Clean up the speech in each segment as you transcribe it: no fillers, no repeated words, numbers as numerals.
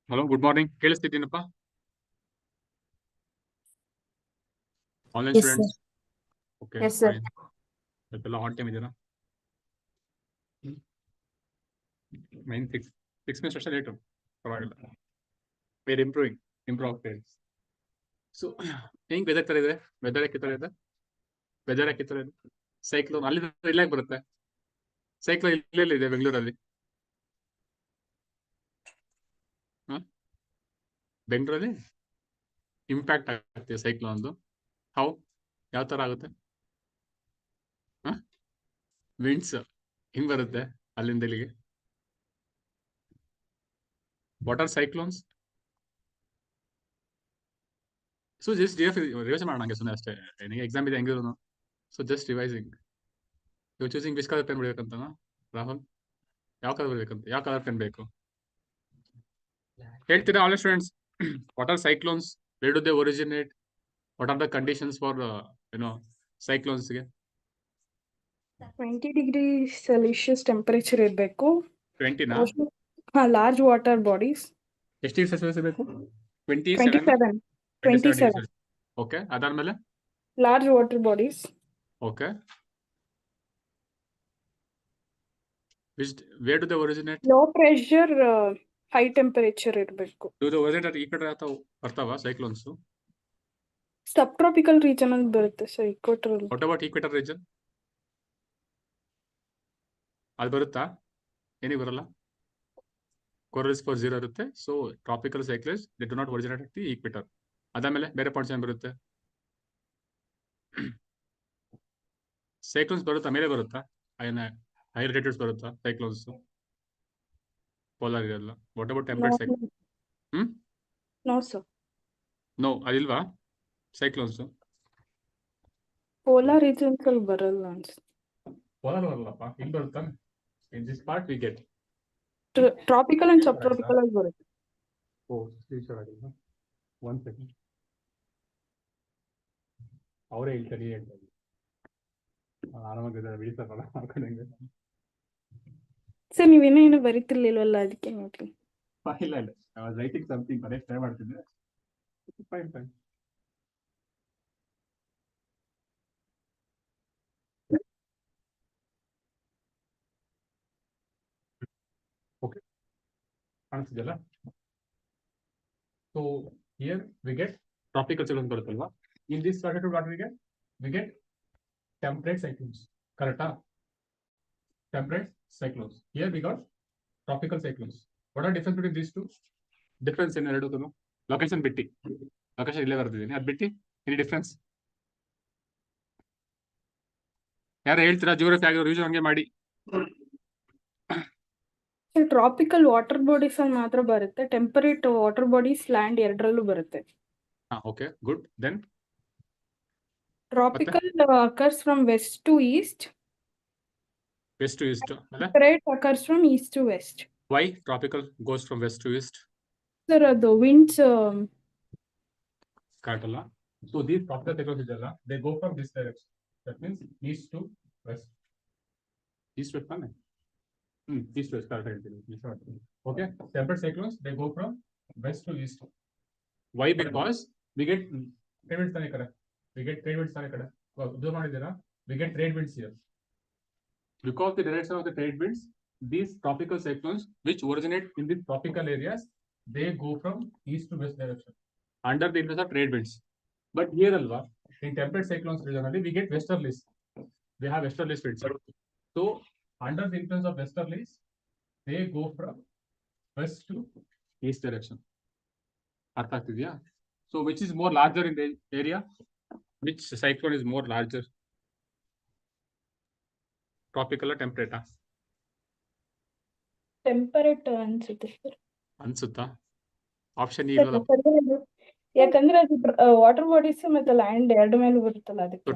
Hello, good morning. ಕೇಳಿಸ್ತಿದ್ದೀನಪ್ಪ? Online Yes, sir. Students. Okay, Yes, sir. Fine. ಇವತ್ತೆಲ್ಲ on time ಇದೆಯಾ? ಮೈನ್ 6 minutes ಅಷ್ಟೇ ಲೇಟು, ಪರವಾಗಿಲ್ಲ. ವೇರ್ ಇಂಪ್ರೂವ್ ಆಗ್ತೇವೆ. ಸೊ ಹೆಂಗ್ ವೆದರ್ ತರ ಇದೆ? ವೆದರ್ ಯಾಕೆ ತರ ಇದೆ? ವೆದರ್ ಯಾಕೆ ತರ ಇದೆ? ಸೈಕ್ಲೋನ್ ಅಲ್ಲಿ ಇಲ್ಲೇ ಬರುತ್ತೆ. ಸೈಕ್ಲೋನ್ ಇಲ್ಲೆಲ್ಲ ಇದೆ ಬೆಂಗಳೂರಲ್ಲಿ. ಬೆಂಗಳೂರಲ್ಲಿ ಇಂಪ್ಯಾಕ್ಟ್ ಆಗುತ್ತೆ ಸೈಕ್ಲೋನ್ದು. ಯಾವ ತರ ಆಗುತ್ತೆ? ವಿಂಡ್ಸ್ ಹಿಂಗ್ ಬರುತ್ತೆ ಅಲ್ಲಿಂದ ಇಲ್ಲಿಗೆ. What are cyclones? So just revise ಮಾಡೋಣ ಹಂಗೆ ಸುಮ್ಮನೆ ಅಷ್ಟೇ. ನಿಮಗೆ ಎಕ್ಸಾಮ್ ಇದೆ ಹೆಂಗಿದ್ರು. So just revising. You choosing which colour pen ಬಿಡ್ಬೇಕಂತ ರಾಹುಲ್? ಯಾವ ಕಲರ್ ಬಿಡ್ಬೇಕಂತ? ಯಾವ ಕಲರ್ ಪೆನ್ ಬೇಕು ಹೇಳ್ತೀರಾ? All students, what are cyclones? Where do they originate? What are the conditions for ಸೈಕ್ಲೋನ್ಸ್ಗೆ? 20 degree Celsius temperature ಇರಬೇಕು. 20ನಾ? Large water bodies. ಎಷ್ಟು ಡಿಗ್ರಿ ಸೆಲ್ಸಿಯಸ್ ಇರಬೇಕು? 27. ಓಕೆ, ಅದಾದ್ಮೇಲೆ large water bodies. Okay, wear do they originate? Low pressure, high temperature ಇರಬೇಕು. Do they originate ಈ ಕಡೆ ಬರ್ತಾವ ಸೈಕ್ಲೋನ್ಸ್? ಸಬ್ ಟ್ರಾಪಿಕಲ್ ರೀಜನ್ ಅಲ್ಲಿ ಬರುತ್ತೆ sir. Equator. What about equator region? ಅದು ಬರುತ್ತಾ? ಏನಿಗೆ ಬರಲ್ಲ? ಕೊರಲ್ಸ್ ಫಾರ್ 0 ಇರುತ್ತೆ. So tropical cyclones they do not originate at the equator. ಅದಾದ್ಮೇಲೆ ಬೇರೆ ಪಾಯಿಂಟ್ಸ್ ಏನ್ ಬರುತ್ತೆ? ಸೈಕ್ಲೋನ್ಸ್ ಬರುತ್ತಾ? ಮೇಲೆ ಬರುತ್ತಾ? ಹೈ ರೇಟೆಡ್ಸ್ ಬರುತ್ತಾ ಸೈಕ್ಲೋನ್ಸ್? ಪೋಲಾರ್ ಇರಲ್ಲ. What about temperate cyclone? No sir. No, ಅದಿಲ್ವಾ ಸೈಕ್ಲೋನ್ಸ್? ಪೋಲಾರ್ ರೀಜನ್ಸ್ ಅಲ್ಲಿ ಬರಲ್ಲ ಅನ್ಸುತ್ತೆ. ಪೋಲಾರ್ ಬರಲ್ಲಪ್ಪ, ಇಲ್ಲಿ ಬರುತ್ತಾ? In this part we get tropical and subtropical ಅಲ್ಲಿ ಬರುತ್ತೆ. ಓ, ಆಗಿಲ್ಲ. 1 ಸೆಕೆಂಡ್, ಅವರೇ ಹೇಳ್ತಾರೆ. ಆರಾಮಾಗಿದ್ದಾರೆ, ಬಿಡಿತಾರಲ್ಲ ಹಾಕೊಂಡಂಗೆ. ಸರ್ ನೀವೇನೇನು ಬರೀತಿರ್ಲಿಲ್ವಲ್ಲ, ಅದಕ್ಕೆ ನೋಡ್ರಿ. ಇಲ್ಲ ಐ ವಾಸ್ ರೈಟಿಂಗ್ ಸಮಥಿಂಗ್, ಅದೇ ಟ್ರೈ ಮಾಡ್ತಿದ್ದೆ. ಫೈನ್. ಓಕೆ, ಕಾಣಿಸ್ತಿದೆಯಲ್ಲ? So here we get tropical cyclones ಬರುತ್ತಲ್ವಾ? In this latitude what we get temperate cyclones. Correct? Temperate cyclones. Here we got tropical cyclones. What are difference between these two? Difference in ಎರಡು location ಬಿಟ್ಟು. Location ಇಲ್ಲೇ ಬರ್ತಿದ್ದೀನಿ, ಅದು ಬಿಟ್ಟು any difference? ಯಾರು ಹೇಳ್ತೀರಾ? Geography ಆಗಿರೋ revision ಹಂಗೆ ಮಾಡಿ. ಟ್ರಾಪಿಕಲ್ ವಾಟರ್ ಬಾಡೀಸ್ ಅಲ್ಲಿ ಮಾತ್ರ ಬರುತ್ತೆ. ಟೆಂಪರೇಟ್ ವಾಟರ್ ಬಾಡೀಸ್ ಲ್ಯಾಂಡ್ ಎರಡರಲ್ಲೂ ಬರುತ್ತೆ. Okay, good. Then tropical occurs from west to east. West to east. Temperate occurs from east to west. Why tropical goes from west to east? Sir ಅದು winds correct ಅಲ್ಲ? So these tropical cyclones ಇದೆಲ್ಲ, they go from this direction. That means east to west. East west ತಾನೆ? east west correct ಹೇಳ್ತೀನಿ. Okay, temperate cyclones they go from west to east. Why? Because we get trade winds ತಾನೆ ಕಡೆ. We get trade winds ತಾನೆ ಕಡೆ. ಇದು ಮಾಡಿದ್ದೀರಾ? We get trade winds here. Because the direction of the trade winds, these tropical cyclones which originate in these tropical areas, they go from east to west direction under the influence of trade winds. But here alva, in temperate cyclones regionally we get westerlies. We have westerlies winds. So under the influence of westerlies, they go from west to east direction. ಅರ್ಥ ಆಗ್ತಿದ್ಯಾ? So which is more larger in the area? Which cyclone is more larger? Tropical or temperate? Temperate ಅನ್ಸುತ್ತೆ sir. ಅನ್ಸುತ್ತಾ? Option ಇಲ್ವಲ್ಲ. ಯಾಕಂದ್ರೆ ಅದು water bodies ಮತ್ತೆ land ಎರಡು ಮೇಲೂ ಬರುತ್ತಲ್ಲ, ಅದಕ್ಕೆ. So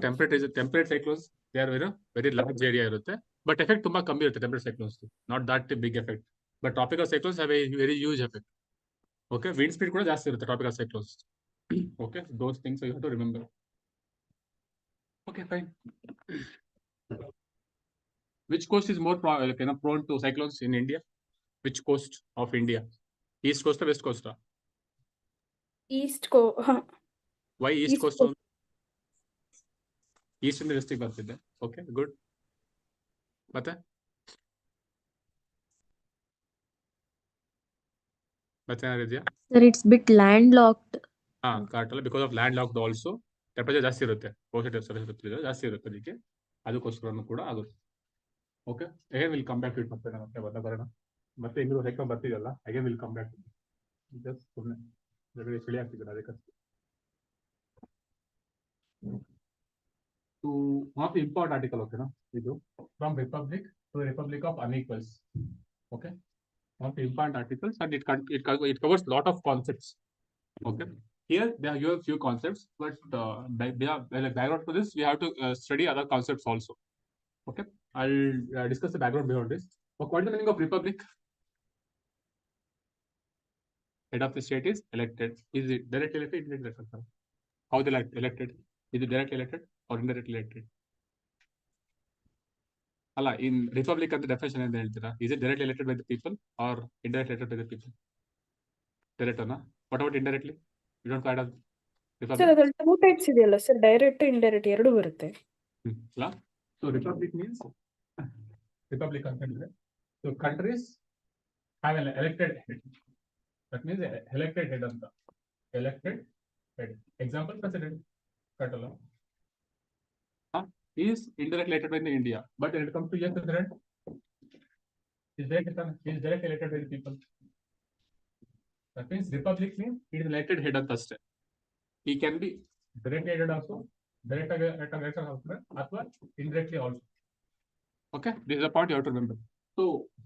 temperate cyclones, they are very large area ಇರುತ್ತೆ, but effect ತುಂಬಾ ಕಮ್ಮಿ ಇರುತ್ತೆ temperate cyclones. Not that big effect. But tropical cyclones have a very huge effect. Okay, wind speed ಕೂಡ ಜಾಸ್ತಿ ಇರುತ್ತೆ tropical cyclones. Okay, those things you have to remember. Okay, fine. Which coast is more prone to cyclones in India? Which coast of India? East coast or west coast? East co. Why East East coast? coast. East in the west ಬರ್ತಿದೆ. Okay, good. ಮತ್ತೆ ಏನಾರಿದೆಯಾ? Sir, it's bit landlocked. Correct ಅಲ್ಲ, because of landlocked also temperature ಜಾಸ್ತಿ ಇರುತ್ತೆ, ಜಾಸ್ತಿ ಇರುತ್ತೆ, ಅದಕ್ಕೆ ಅದಕ್ಕೋಸ್ಕರನು ಕೂಡ ಆಗುತ್ತೆ. Okay, again will come back to it. ಮತ್ತೆ ಬರೋಣ, ಮತ್ತೆ ಇಂಗ್ಲೂ ಸೈಕ್ಲೋನ್ ಬರ್ತಿದಲ್ಲ, again will come back to just ಸುಮ್ಮನೆ ಚಳಿ ಆಗ್ತಿದ್ದಾರೆ ಅದಕ್ಕೆ. ಟು ನಾಟ್ ಇಂಪಾರ್ಟ್ ಆರ್ಟಿಕಲ್, ಓಕೆನಾ? ಇದು from republic to republic of unequals. Okay, not important articles, and it covers a lot of concepts. Okay, here they are your few concepts, but background to this we have to study other concepts also. Okay, I'll discuss the background behind this. What is the meaning of republic? Head of the state is elected. Is it directly elected? Indirect elected? How they elected? Is it directly elected or indirectly elected? ಅಲ್ಲ, in republic ಅಂತ definition ಅಂತ ಹೇಳ್ತೀರಾ? Is it directly elected by the people or indirectly elected by the people? Direct ಅನ್ನ. What about indirectly? You don't find out. Sir ಅದ್ರಲ್ಲಿ 2 types ಇದೆಯಲ್ಲ sir, direct indirect ಎರಡು ಬರುತ್ತೆ. So republic means republic ಅಂತ ಹೇಳಿದ್ರೆ, so countries have an elected head. That means elected head ಅಂತ. Elected head. Example, president. Katala. He is indirectly elected by the India, but when it comes to US president, he is directly elected by the people. That means republic means he is elected head ಅಂತ ಅಷ್ಟೇ. He can be directly elected also, elected also, or indirectly also. Okay, this is a point you have to remember. So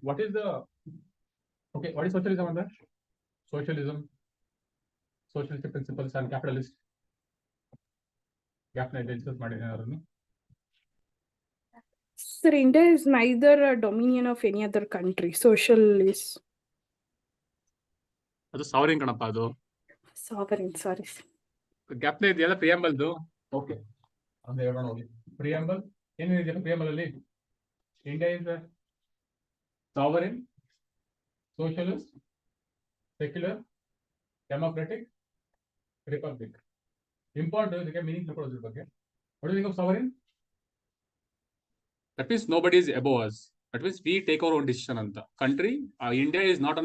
what is socialism on that? Socialism, socialistic principles and capitalist. Sir, India is neither a dominion of any other country. Socialist. ಅದು sovereign ಕಣಪ್ಪ, ಅದು Sovereign, sorry. ಗ್ಯಾಪ್ನ ಇದೆಯಲ್ಲ ಪ್ರಿಯಾಂಬಲ್ದು. Okay, ಅಂದ್ರೆ ಹೇಳೋಣ ಹೋಗಿ. Preamble ಏನಿದೆಯಲ್ಲ preamble ಅಲ್ಲಿ, India is sovereign, socialist, secular, democratic, republic. Important ಇದಕ್ಕೆ ಮೀನಿಂಗ್ ತಿಳ್ಕೊಳ್ಳೋದ್ರ ಬಗ್ಗೆ. What do you think of sovereign? That means nobody is above us. That means we take our own decision anta. Country, India is not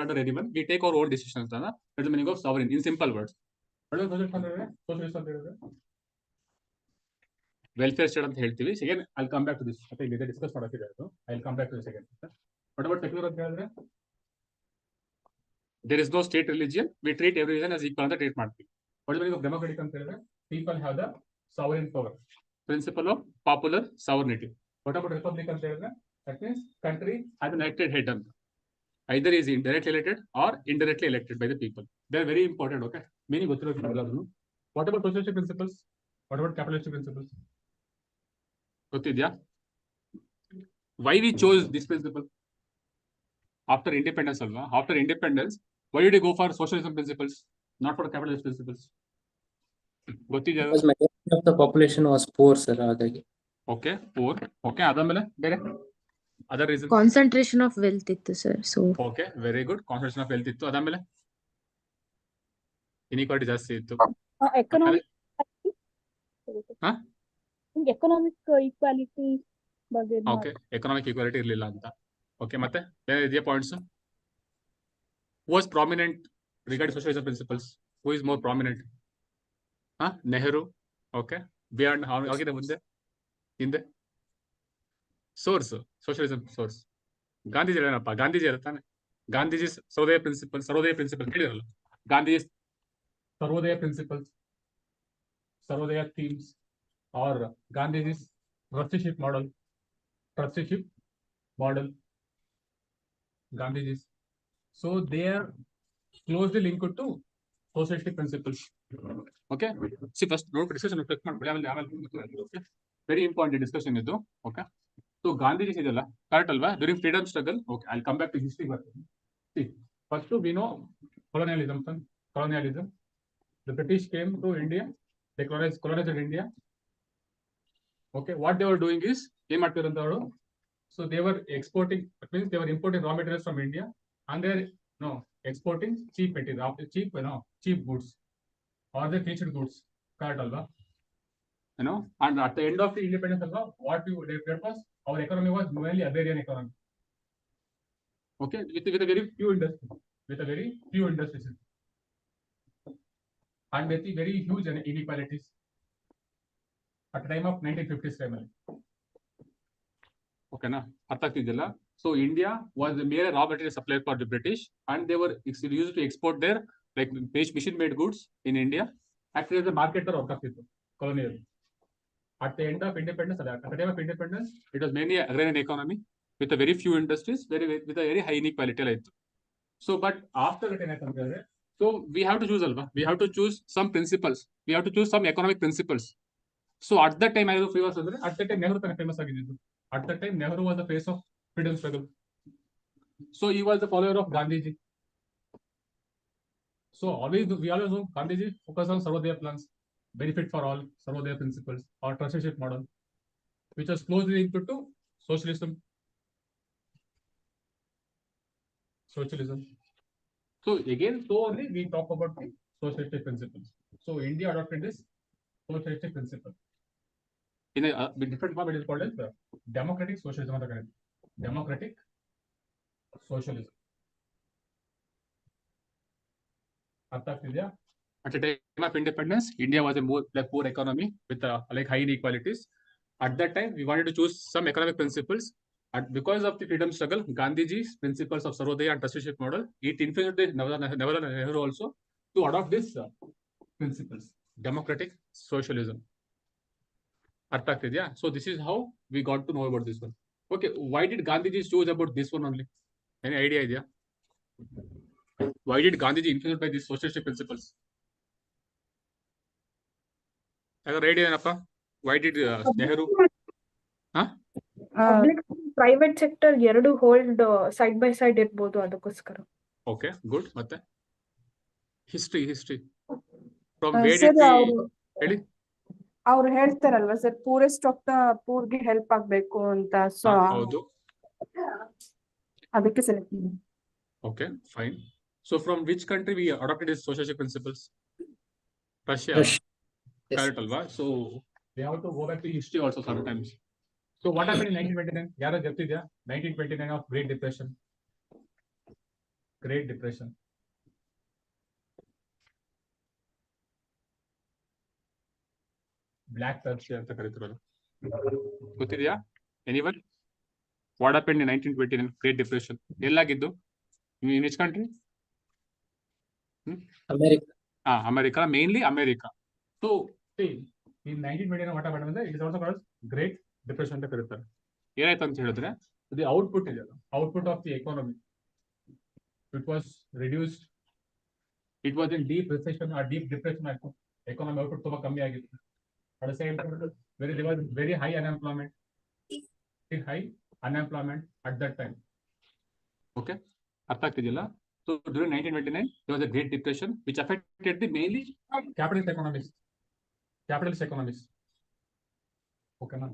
under anyone. We take our own decisions anta. That's the meaning of sovereign in simple words. Socialist anta ಹೇಳಿದ್ರೆ welfare state ಅಂತ ಹೇಳ್ತೀವಿ. Again, I'll come back to this. ಮತ್ತೆ ಇಲ್ಲಿ discuss ಮಾಡೋಕ್ಕಿದೆ ಅದು. I'll come back to this again. What about secular ಅಂತ ಹೇಳಿದ್ರೆ, there is no state religion. We treat every religion as equal ಅಂತ treat ಮಾಡ್ತೀವಿ. What is the meaning of democratic ಅಂತ ಹೇಳಿದ್ರೆ, people have the sovereign power. Principle of popular sovereignty. What about republic ಅಂತ ಹೇಳಿದ್ರೆ, that means country has an elected head ಅಂತ. Either is directly elected or indirectly elected by the people. They are very important. Okay, meaning ಗೊತ್ತಿರೋದು ಎಲ್ಲಾದ್ರೂ. What about socialistic principles? What about capitalistic principles? ಗೊತ್ತಿದ್ಯಾ? Why we chose this principle? After independence alva, after independence, why did you go for socialism principles, not for capitalist principles? ಗೊತ್ತಿದ್ಯಾ? Because majority of the population was poor, sir. ಹಾಗಾಗಿ. Okay, poor. Okay, ಅದಾದ್ಮೇಲೆ ಬೇರೆ other reason? Concentration of wealth ಇತ್ತು sir. So okay, very good. Concentration of wealth ಇತ್ತು. ಅದಾದ್ಮೇಲೆ inequality ಜಾಸ್ತಿ ಇತ್ತು. Economic equality ಬಗ್ಗೆ okay, economic equality ಇರಲಿಲ್ಲ ಅಂತ. ಓಕೆ, ಮತ್ತೆ ಏನಿದೆಯಾ points? Who was prominent regarding socialism principles? Who is more prominent? Nehru. Okay, beyond ಆಗಿದೆ ಮುಂದೆ ಹಿಂದೆ. ಸೋರ್ಸ್, ಸೋಷಿಯಲಿಸಂ ಸೋರ್ಸ್ ಗಾಂಧೀಜಿ ಏನಪ್ಪ? ಗಾಂಧೀಜಿ ಇರುತ್ತಾನೆ. ಗಾಂಧೀಜಿ ಸರ್ವೋದಯ ಪ್ರಿನ್ಸಿಪಲ್ ಕೇಳಿರಲ್ಲ? Gandhiji Sarvodaya principles, Sarvodaya themes, or Gandhiji trusteeship model, Gandhi's. So they are closely linked to socialistic principles. Okay, see first note discussion reflect okay, very important discussion ಇದು. Okay, so Gandhi's ಇದೆಲ್ಲ correct ಅಲ್ವಾ? During freedom struggle. Okay, I come back to history ಬರ್ತೀನಿ. See, first we know colonialism. The British came to India, they colonized India. Okay, what they were doing is, ಏನ್ ಮಾಡ್ತಿರಂತ ಅವರು, so they were exporting, that means they were importing raw materials from India, and they are No, exporting cheap material, cheap, cheap goods or the featured goods. Correct, alva? And at the end of the independence, alva, what we that was our economy was mainly agrarian economy. Okay, with a very few industries, and with the very huge inequalities at the time of 1950s time. Okay, na? So India was the mere raw material supplier for the British, and they were used to export their like machine-made goods in India. Actually, as a marketer of the colonial. At the end of independence, at the time of independence, it was mainly agrarian economy with a very few industries, with a very high inequality. So, but after that, so we have to choose, alva. We have to choose some principles. We have to choose some economic principles. So at that time, at that time, Nehru was famous. At that time, Nehru was the face of freedom struggle. So he was the follower of Gandhiji. So we always know Gandhiji focused on Sarvodaya plans, benefit for all, Sarvodaya principles, or trusteeship model, which was closely linked to socialism. So again, so only we talk about the socialistic principles. So India adopted this socialistic principle. In a different form, it is called as democratic socialism. Democratic socialism. At the time of independence, India was a more poor economy with like high inequalities. At that time, we wanted to choose some economic principles. And because of the freedom struggle, Gandhiji's principles of Sarvodaya and trusteeship model, it influenced the Nehru also to adopt these principles, democratic socialism. So this is how we got to know about this one. Okay, why did Gandhiji choose about this one only? Any idea? Why did Gandhiji influenced by these socialistic principles? I got idea, why did Nehru? Huh? Public private sector ಎರಡು hold side by side ಇರ್ಬೋದು ಅದಕ್ಕೋಸ್ಕರ. Okay, good. ಮತ್ತೆ history from Uh, where sir, did we ಅವ್ರು- ಹೇಳಿ ಅವ್ರು ಹೇಳ್ತಾರಲ್ವಾ sir poorest of the ಪೂರ್ಗೆ help ಆಗ್ಬೇಕು ಅಂತ ಸೊ ಹೌದು. ಅದಕ್ಕೆ ಸೆಲೆಕ್ಟ್ ಮಾಡಿ. Okay, fine. So from which country we adopted these socialistic principles? Russia. Yes. Correct, alva. So we have to go back to history also sometimes. So what happened in 1929? Yara Japtidya, 1929 of Great Depression. Great Depression. Black Thursday ಅಂತ ಕರೀತಿರೋದು. ಗೊತ್ತಿದೆಯಾ? Anyone? What happened in 1929 Great Depression? ಎಲ್ಲಾಗಿದ್ದು? In which country? America. America, mainly America. So see, in 1929 what happened ಅಂದ್ರೆ it is also called Great Depression ಅಂತ ಕರೀತಾರೆ. ಏನಾಯ್ತು ಅಂತ ಹೇಳಿದ್ರೆ the output ಇದೆಯಲ್ಲ, output of the economy, it was reduced. It was in deep recession or deep depression. Economy output ತುಂಬಾ ಕಮ್ಮಿ ಆಗಿತ್ತು. At the same time, there was very high unemployment. At that time. Okay, ಅರ್ಥ ಆಗ್ತಿದೆಯಲ್ಲ? So during 1929, there was a Great Depression which affected the mainly capitalist economies. Okay, na?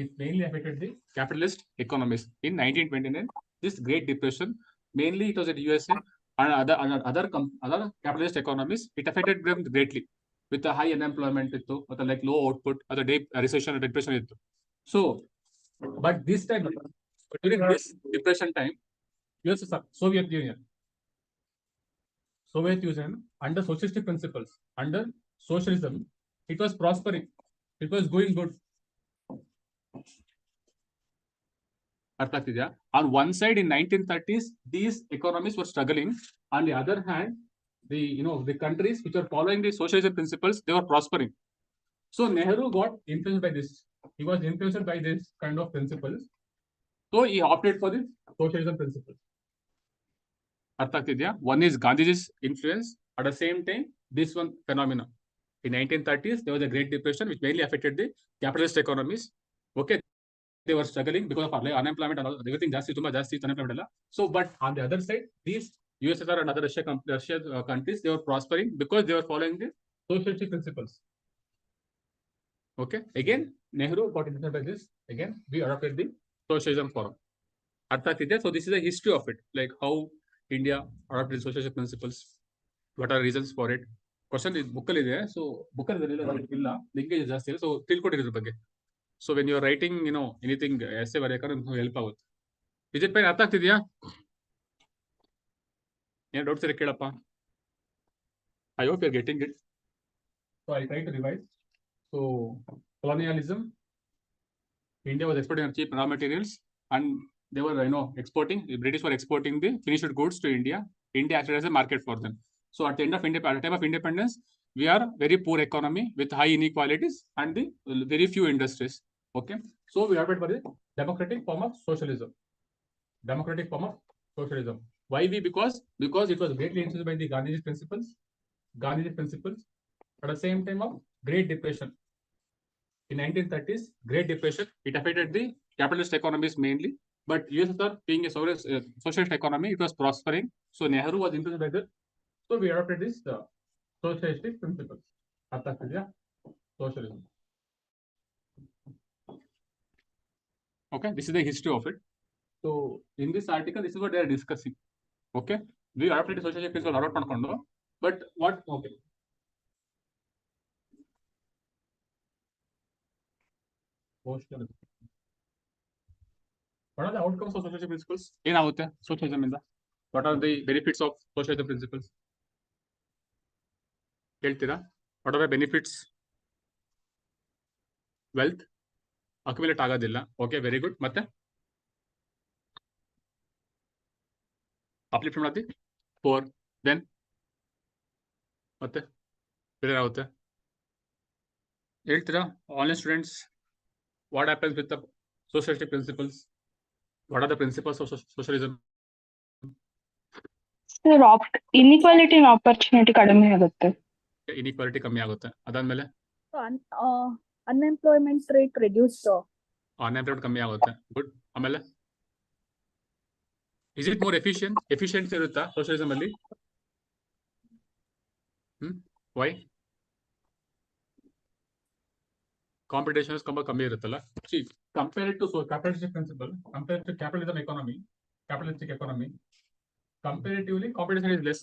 It mainly affected the capitalist economies. In 1929, this Great Depression, mainly it was in USA and other capitalist economies. It affected them greatly with the high unemployment, with the like low output, or the deep recession or depression. So, but this time, during this depression time, Soviet Union, under socialistic principles, under socialism, it was prospering. It was going good. On one side, in 1930s, these economies were struggling. On the other hand, the countries which are following the socialism principles, they were prospering. So Nehru got influenced by this. He was influenced by this kind of principles. So he opted for the socialism principles. One is Gandhiji's influence. At the same time, this one phenomena. In 1930s, there was a Great Depression which mainly affected the capitalist economies. Okay, they were struggling because of unemployment and everything. Unemployment. So, but on the other side, these USSR and other Russia countries, they were prospering because they were following the socialistic principles. Okay, again, Nehru got influenced by this. Again, we adopted the socialism forum. So this is the history of it, like how India adopted social principles? What are reasons for it? Question is book ಇದೆ. So book ಇಲ್ಲ linkage ಜಾಸ್ತಿ ಇಲ್ಲ. So ತಿಳ್ಕೊಂಡಿರೋದ್ರ ಬಗ್ಗೆ. So when you are writing, anything essay ಬರೆಯಬೇಕಾದ್ರೆ ನಿಮ್ಗೆ help ಆಗುತ್ತೆ. Vijith pi ಅರ್ಥ ಆಗ್ತಿದ್ಯಾ? ಏನು ಡೌಟ್ಸ್ ಇದೆ ಕೇಳಪ್ಪ. I hope you are getting it. So I try to revise. So colonialism, India was exporting cheap raw materials and they were, exporting, the British were exporting the finished goods to India. India acted as a market for them. So at the end of at the time of independence, we are very poor economy with high inequalities and the very few industries. Okay. So we opted for the democratic form of socialism. Democratic form of socialism. Why we? Because it was greatly influenced by the Gandhi's principles. Gandhi's principles. At the same time of Great Depression. In 1930s, Great Depression, it affected the capitalist economies mainly. But USSR being a socialist economy, it was prospering. So Nehru was influenced by that. So we adopted this socialistic principles. Socialism. Okay, this is the history of it. So in this article, this is what they are discussing. Okay, we adopted the socialistic principles adopt ಮಾಡ್ಕೊಂಡು. But what? Okay. Socialism. What are the outcomes of socialistic principles? ಏನಾಗುತ್ತೆ socialism ಇಂದ? What are the benefits of socialism principles? ಹೇಳ್ತೀರಾ? What are the benefits? Wealth accumulate ಆಗೋದಿಲ್ಲ. Okay, very good. ಮತ್ತೆ upliftment of the poor. Then ಮತ್ತೆ ಬೇರೆ ಆಗುತ್ತೆ. ಹೇಳ್ತೀರಾ? Online students, what happens with the socialistic principles? What are the principles of socialism? Sir, inequality in opportunity ಕಡಿಮೆ ಆಗುತ್ತೆ. Inequality ಕಮ್ಮಿ ಆಗುತ್ತೆ. ಅದಾದ್ಮೇಲೆ unemployment rate reduced. Unemployment ಕಮ್ಮಿ ಆಗುತ್ತೆ. Good. ಆಮೇಲೆ is it more efficient? Efficiency ಇರುತ್ತಾ socialism ಅಲ್ಲಿ? Why? Competition ಕಮ್ಮಿ ಇರುತ್ತಲ್ಲ. See, compared to capitalistic principle, compared to capitalistic economy, comparatively competition is less.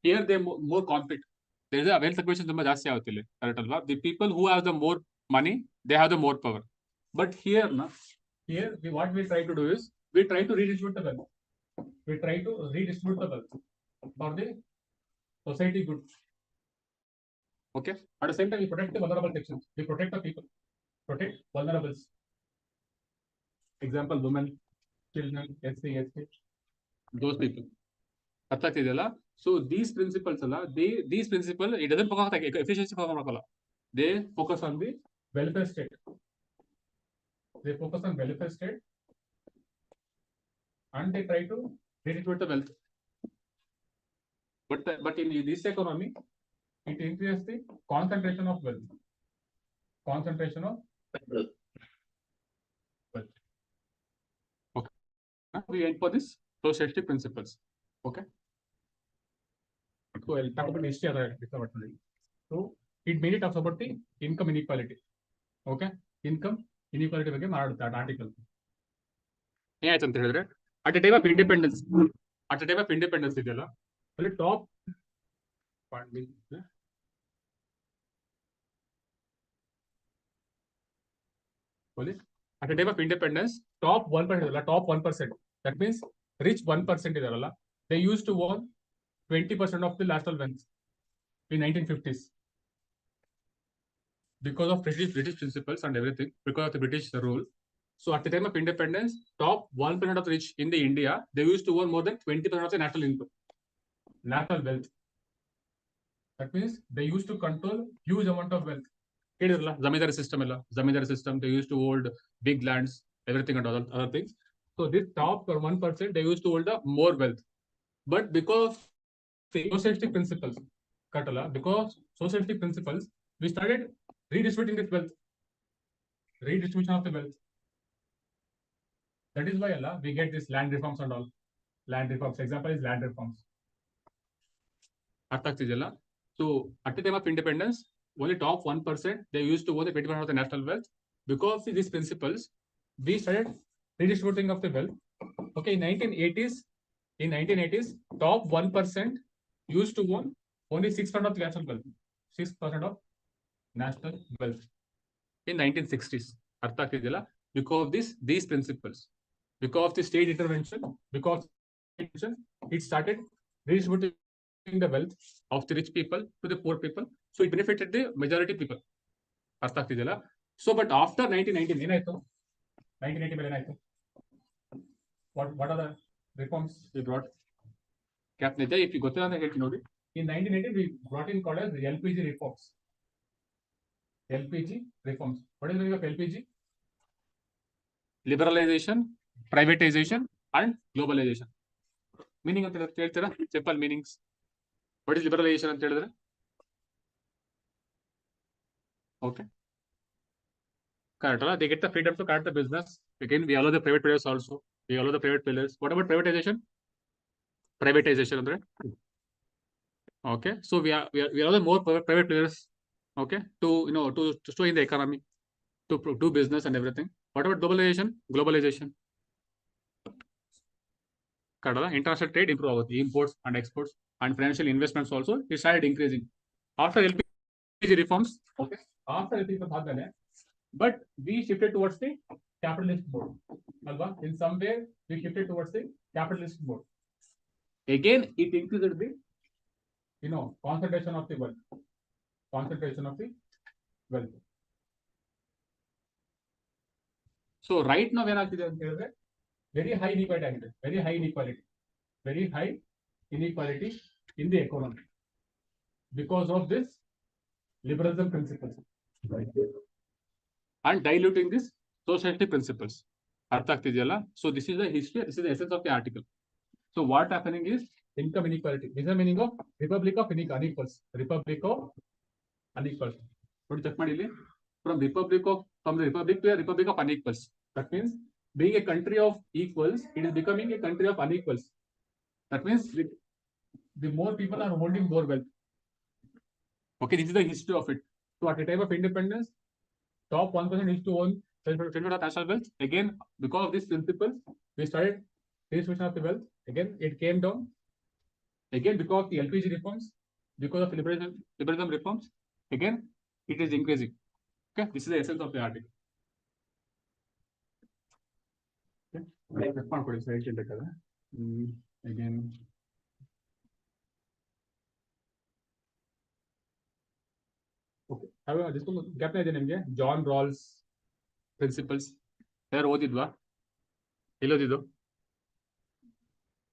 Here they more compete. There is a wealth accumulation ತುಂಬಾ ಜಾಸ್ತಿ ಆಗುತ್ತೆ ಇಲ್ಲಿ. Correct ಅಲ್ವಾ? The people who have the more money, they have the more power. But here what we try to do is we try to redistribute the wealth. We try to redistribute the wealth for the society good. Okay. At the same time, we protect the vulnerable sections. We protect the people. Protect vulnerables. Example: women, children, SC, those people. ಅರ್ಥ ಆಗ್ತಿದೆಯಲ್ಲ? So these principles these principles, it doesn't focus on efficiency. They focus on the welfare state. They focus on welfare state and they try to redistribute the wealth. But in this economy, it increases the concentration of wealth. Concentration of wealth. Okay. We end for this socialistic principles. Okay. So I'll talk about history of the. So it mainly talks about the income inequality. Okay. Income inequality ಬಗ್ಗೆ ಮಾಡುತ್ತೆ ಆ article. ಏನಾಯ್ತು ಅಂತ ಹೇಳಿದ್ರೆ at the time of independence ಇದೆಯಲ್ಲ ಅಲ್ಲಿ top at the time of independence, top 1%, that means rich 1% ಇದಾರಲ್ಲ, they used to own 20% of the national wealth in 1950s. Because of British principles and everything, because of the British rule. So at the time of independence, top 1% of the rich in the India, they used to own more than 20% of the national income, national wealth. That means they used to control huge amount of wealth. Zamindari system, they used to hold big lands, everything and other things. So this top 1%, they used to hold more wealth. But because socialistic principles, we started redistributing this wealth. Redistribution of the wealth. That is why we get this land reforms and all. Land reforms. Example is land reforms. So at the time of independence, only top 1%, they used to own the 20% of the national wealth. Because of these principles, we started redistributing of the wealth. Okay, in 1980s, In 1980s, top 1% used to own only 6% of the national wealth. 6% of national wealth. In 1960s, ಅರ್ಥ ಆಗ್ತಿದೆಯಲ್ಲ? Because of these principles, because of the state intervention, because it started redistributing the wealth of the rich people to the poor people. So it benefited the majority people. ಅರ್ಥ ಆಗ್ತಿದೆಯಲ್ಲ? So but after 1919 ಏನಾಯ್ತು? 1980 ಮೇಲೆ ಏನಾಯ್ತು? What are the reforms we brought? Captain Ajay, if you go to the ನೋಡಿ, in 1980 we brought in called as the LPG reforms. LPG reforms. What is the meaning of LPG? Liberalization, privatization, and globalization. Meaning ಅಂತ ಹೇಳ್ತೀರಾ? Simple meanings. What is liberalization ಅಂತ ಹೇಳಿದ್ರೆ? Okay. Correct. They get the freedom to conduct the business. Again, we allow the private players also. We allow the private players. What about privatization? Privatization andre? Okay. So we allow the more private players. Okay. To show in the economy, to do business and everything. What about globalization? Globalization. Correct. International trade improve about the imports and exports and financial investments also. It started increasing after LPG reforms. Okay. After LPG reforms, but we shifted towards the capitalist mode. Alva, in some way, we shifted towards the capitalist mode. Again, it increased the, concentration of the wealth. Concentration of the wealth. So right now, very high inequality, very high inequality, very high inequality in the economy because of this liberalism principles. Right. And diluting this sociality principles. So this is the history, this is the essence of the article. So what happening is income inequality. This is the meaning of Republic of Unequals. Republic of Unequals. From the Republic to a Republic of Unequals. That means being a country of equals, it is becoming a country of unequals. That means the more people are holding more wealth. Okay, this is the history of it. So at the time of independence, top 1% is to own 10% of national wealth. Again, because of these principles, we started redistribution of the wealth. Again, it came down. Again, because of the LPG reforms, because of liberalism reforms, again, it is increasing. Okay, this is the essence of the article. Okay, again. Okay, this one ಜ್ಞಾಪನ ಇದೆ ನಿಮಗೆ John ರಾಲ್ಸ್ principles ಯಾರು ಓದಿದ್ವಾ? ಎಲ್ಲೋದಿದ್ದು?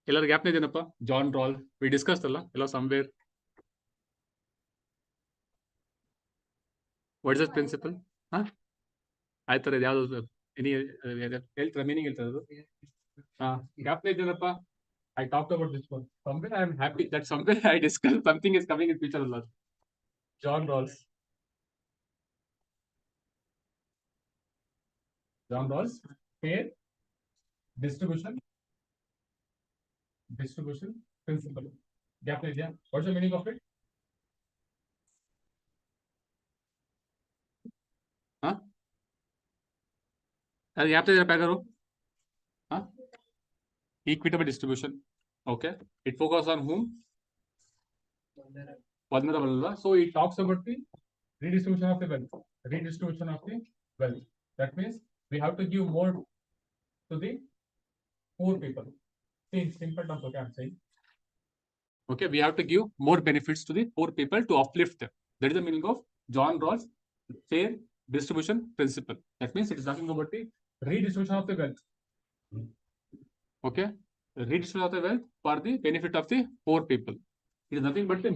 ಎಲ್ಲರೂ ಜ್ಞಾಪನ ಇದೆನಪ್ಪ? John Rawls we discuss ಅಲ್ಲ ಎಲ್ಲ somewhere. What is the principle? ಆಯ್ತಾರೆ ಯಾವ್ದು ಹೇಳ್ತಾರೆ ಮೀನಿಂಗ್ ಹೇಳ್ತಾರೆ ಅದು? ಜ್ಞಾಪನ ಇದೆನಪ್ಪ? I talked about this one. Somewhere I am happy that somewhere I discussed something is coming in future a lot. John Rawls. John Rawls, fair distribution principle. What's the meaning of it? Huh? Equitable distribution. Okay. It focuses on whom? Vulnerable. So it talks about the redistribution of the wealth. Redistribution of the wealth. That means we have to give more to the poor people. See, in simple terms, okay, I'm saying. Okay, we have to give more benefits to the poor people to uplift them. That is the meaning of John Rawls' fair distribution principle. That means it is talking about the redistribution of the wealth. Okay, redistribution of the wealth for the benefit of the poor people. It is nothing but the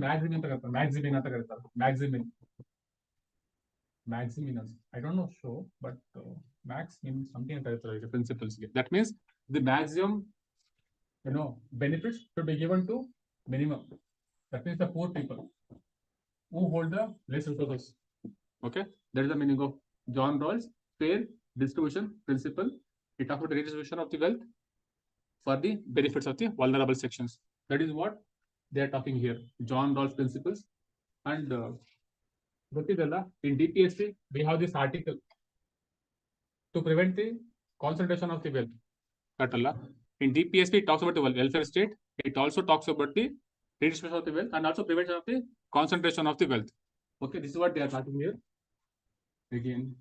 maximinus. I don't know show, but max means something like the principles. That means the maximum, benefits should be given to minimum. That means the poor people who hold the less resources. Okay, that is the meaning of John Rawls' fair distribution principle. It talks about the redistribution of the wealth for the benefits of the vulnerable sections. That is what they are talking here. John Rawls principles. And in DPSC, we have this article to prevent the concentration of the wealth. In DPSP, it talks about the welfare state. It also talks about the redistribution of the wealth and also prevention of the concentration of the wealth. Okay, this is what they are talking here. Again.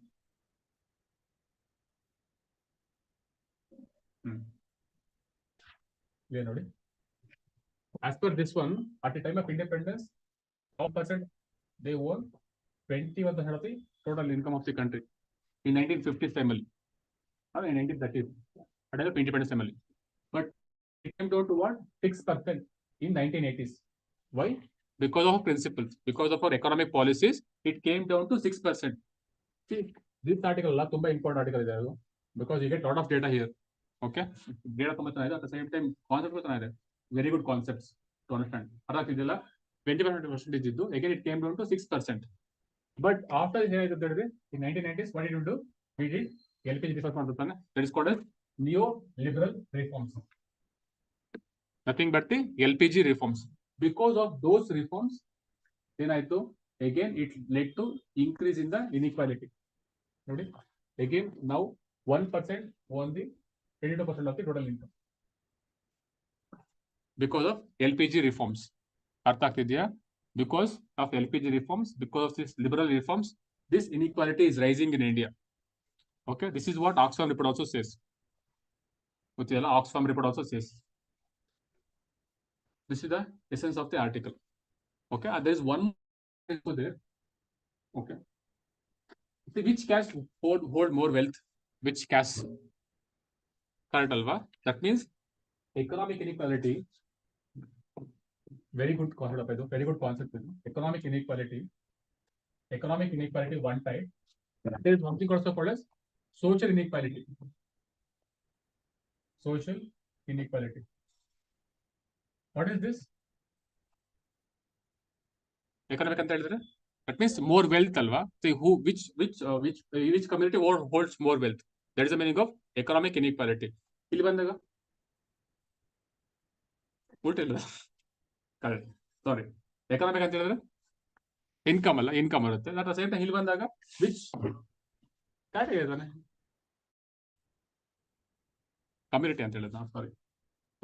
As per this one, at the time of independence, how percent they own 21% of the total income of the country in 1950s family or in 1930s at the time of independence family. But it came down to what? 6% in 1980s. Why? Because of principles, because of our economic policies, it came down to 6%. See, this article is very important article because you get a lot of data here. Okay, data at the same time, concept very good concepts to understand. 20% again, it came down to 6%. But after in 1990s, what did you do? We did LPG reform. That is called as neoliberal reforms. Nothing but the LPG reforms. Because of those reforms, then I thought again it led to increase in the inequality. Again, now 1% on the 22% of the total income. Because of LPG reforms. Because of LPG reforms, because of these liberal reforms, this inequality is rising in India. Okay, this is what Oxfam report also says. Oxfam report also says. This is the essence of the article. Okay, there is one more there. Okay. See, which caste hold more wealth? Which caste? Correct, alva? That means economic inequality. Very good concept. Very good concept. Economic inequality. Economic inequality one type. There is one thing also called as social inequality. Social inequality. What is this? Economic inequality. That means more wealth, alva. See which community holds more wealth. That is the meaning of economic inequality. ಇಲ್ಲಿ ಬಂದಾಗ ಉಲ್ಟಿಲ್ಲ correct ಸಾರಿ economic ಅಂತ ಹೇಳಿದ್ರೆ income ಅಲ್ಲ income ಬರುತ್ತೆ at the same time ಇಲ್ಲಿ ಬಂದಾಗ which correct ಹೇಳಿದಾನೆ community ಅಂತ ಹೇಳಿದ ಸಾರಿ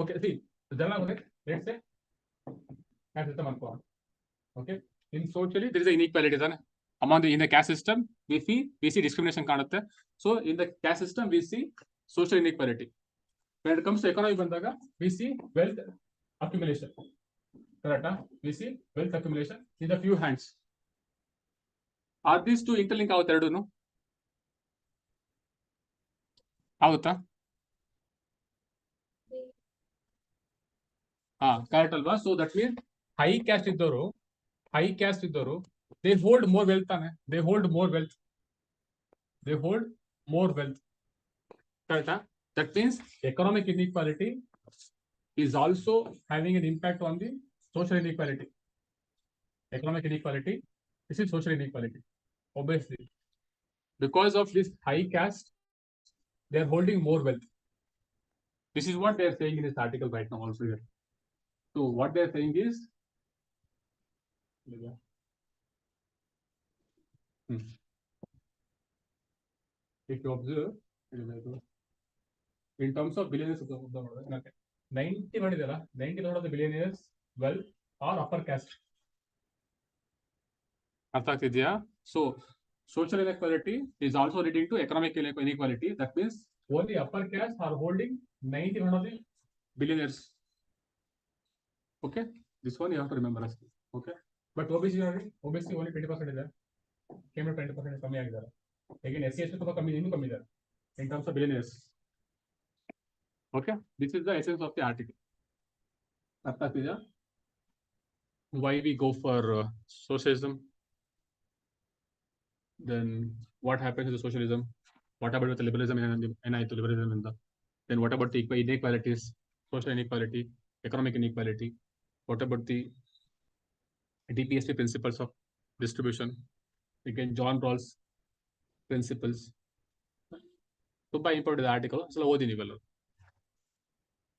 ಓಕೆ ಸಿ ಜನ ಲೆಟ್ಸ್ ಸೇ caste system ಅನ್ಕೋ okay in socially there is a inequality ತಾನೆ among the in the caste system we see discrimination ಕಾಣುತ್ತೆ so in the caste system we see social inequality. When it comes to economic bandaga, we see wealth accumulation. Correct? We see wealth accumulation in the few hands. Are these two interlink out there? No? Out? Correct alva. So that means high caste iddoru, they hold more wealth. They hold more wealth. They hold more wealth. Correct? That means economic inequality is also having an impact on the social inequality. Economic inequality, this is social inequality. Obviously, because of this high caste, they are holding more wealth. This is what they are saying in this article right now also here. So what they are saying is, if you observe, in terms of billionaires, 90% of the billionaires wealth are upper caste. So social inequality is also leading to economic inequality. That means only upper caste are holding 90% of the billionaires. Okay, this one you have to remember. Okay, but OBC only 20% is there. Came to 20% ಕಮ್ಮಿ ಆಗಿದ್ದಾರೆ. Again, SC ತುಂಬಾ ಕಮ್ಮಿ ಇನ್ನೂ ಕಮ್ಮಿ ಇದೆ in terms of billionaires. Okay, this is the essence of the article. Why we go for socialism? Then what happens to the socialism? What about the liberalism and liberalism in the? Then what about the inequalities, social inequality, economic inequality? What about the DPSP principles of distribution? Again, John Rawls principles. ತುಂಬಾ important article. So ಓದಿ ನೀವೆಲ್ಲ.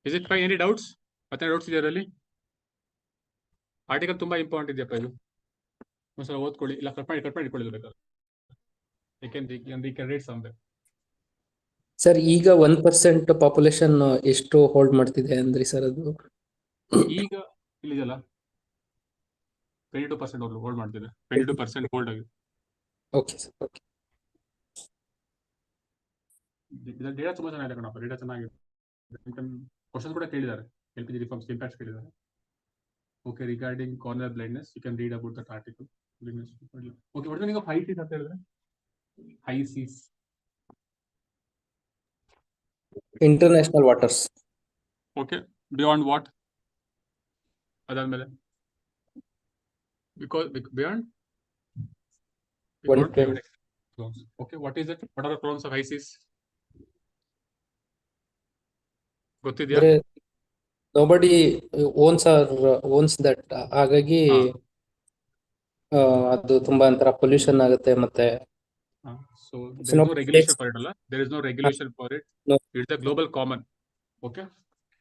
Is it by any doubts? ಮತ್ತೆ doubts ಇದೆಯಾ ಅದರಲ್ಲಿ? Article ತುಂಬಾ important ಇದೆಯಪ್ಪ ಇದು. ಒಂದ್ಸಲ ಓದ್ಕೊಳ್ಳಿ ಇಲ್ಲ ಕಟ್ ಮಾಡಿ ಇಟ್ಕೊಳ್ಳಿ ಬೇಕಾದ್ರೆ. You can read somewhere. Sir ಈಗ 1% ಪಾಪ್ಯುಲೇಷನ್ ಎಷ್ಟು ಹೋಲ್ಡ್ ಮಾಡ್ತಿದೆ ಅಂದ್ರಿ ಸರ್ ಅದು? ಈಗ ಇಲ್ಲಿದೆಯಲ್ಲ 22% ಹೋಲ್ಡ್ ಮಾಡ್ತಿದೆ, 22% ಹೋಲ್ಡ್ ಆಗಿದೆ. Okay sir, okay. ಡೇಟಾ ತುಂಬಾ ಚೆನ್ನಾಗಿದೆ ಕಣಪ್ಪ, ಡೇಟಾ ಚೆನ್ನಾಗಿದೆ. ಕ್ವಶನ್ ಕೂಡ ಕೇಳಿದ್ದಾರೆ, LPG ರಿಫಾರ್ಮ್ಸ್ ಇಂಪ್ಯಾಕ್ಟ್ಸ್ ಕೇಳಿದ್ದಾರೆ. Okay, regarding corner blindness you can read about that article. Okay, ಒಟ್ಟು ನೀವು 5 Cs ಅಂತ ಹೇಳಿದ್ರೆ 5 Cs. International waters. Okay, beyond what? ಅದಾದ್ಮೇಲೆ because beyond zones. Okay, what is it? What are the problems of ICs? ಗೊತ್ತಿದ್ಯಾ? Nobody owns that, ಹಾಗಾಗಿ ಅದು ತುಂಬಾ ಒಂಥರ ಪೊಲ್ಯೂಷನ್ ಆಗುತ್ತೆ ಮತ್ತೆ. So there is no regulation for it, there is no regulation for it. No. It's a global common. Okay,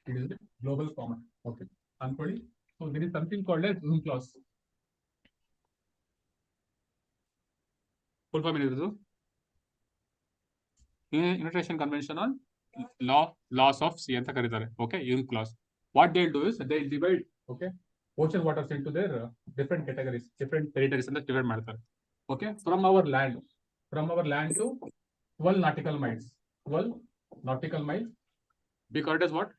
it is a global common. Okay, ಅನ್ಕೊಳ್ಳಿ. So there is something called as Zoom clause. Full form ಏನಿದೆ? Unification Convention on Laws of Sea ಅಂತ ಕರೀತಾರೆ. Okay, Zoom clause. What they'll do is they'll divide, okay, ocean waters into their different categories, different territories ಅಂತ divide ಮಾಡ್ತಾರೆ. Okay, from our land to 12 nautical miles. 12 nautical miles we call it as what?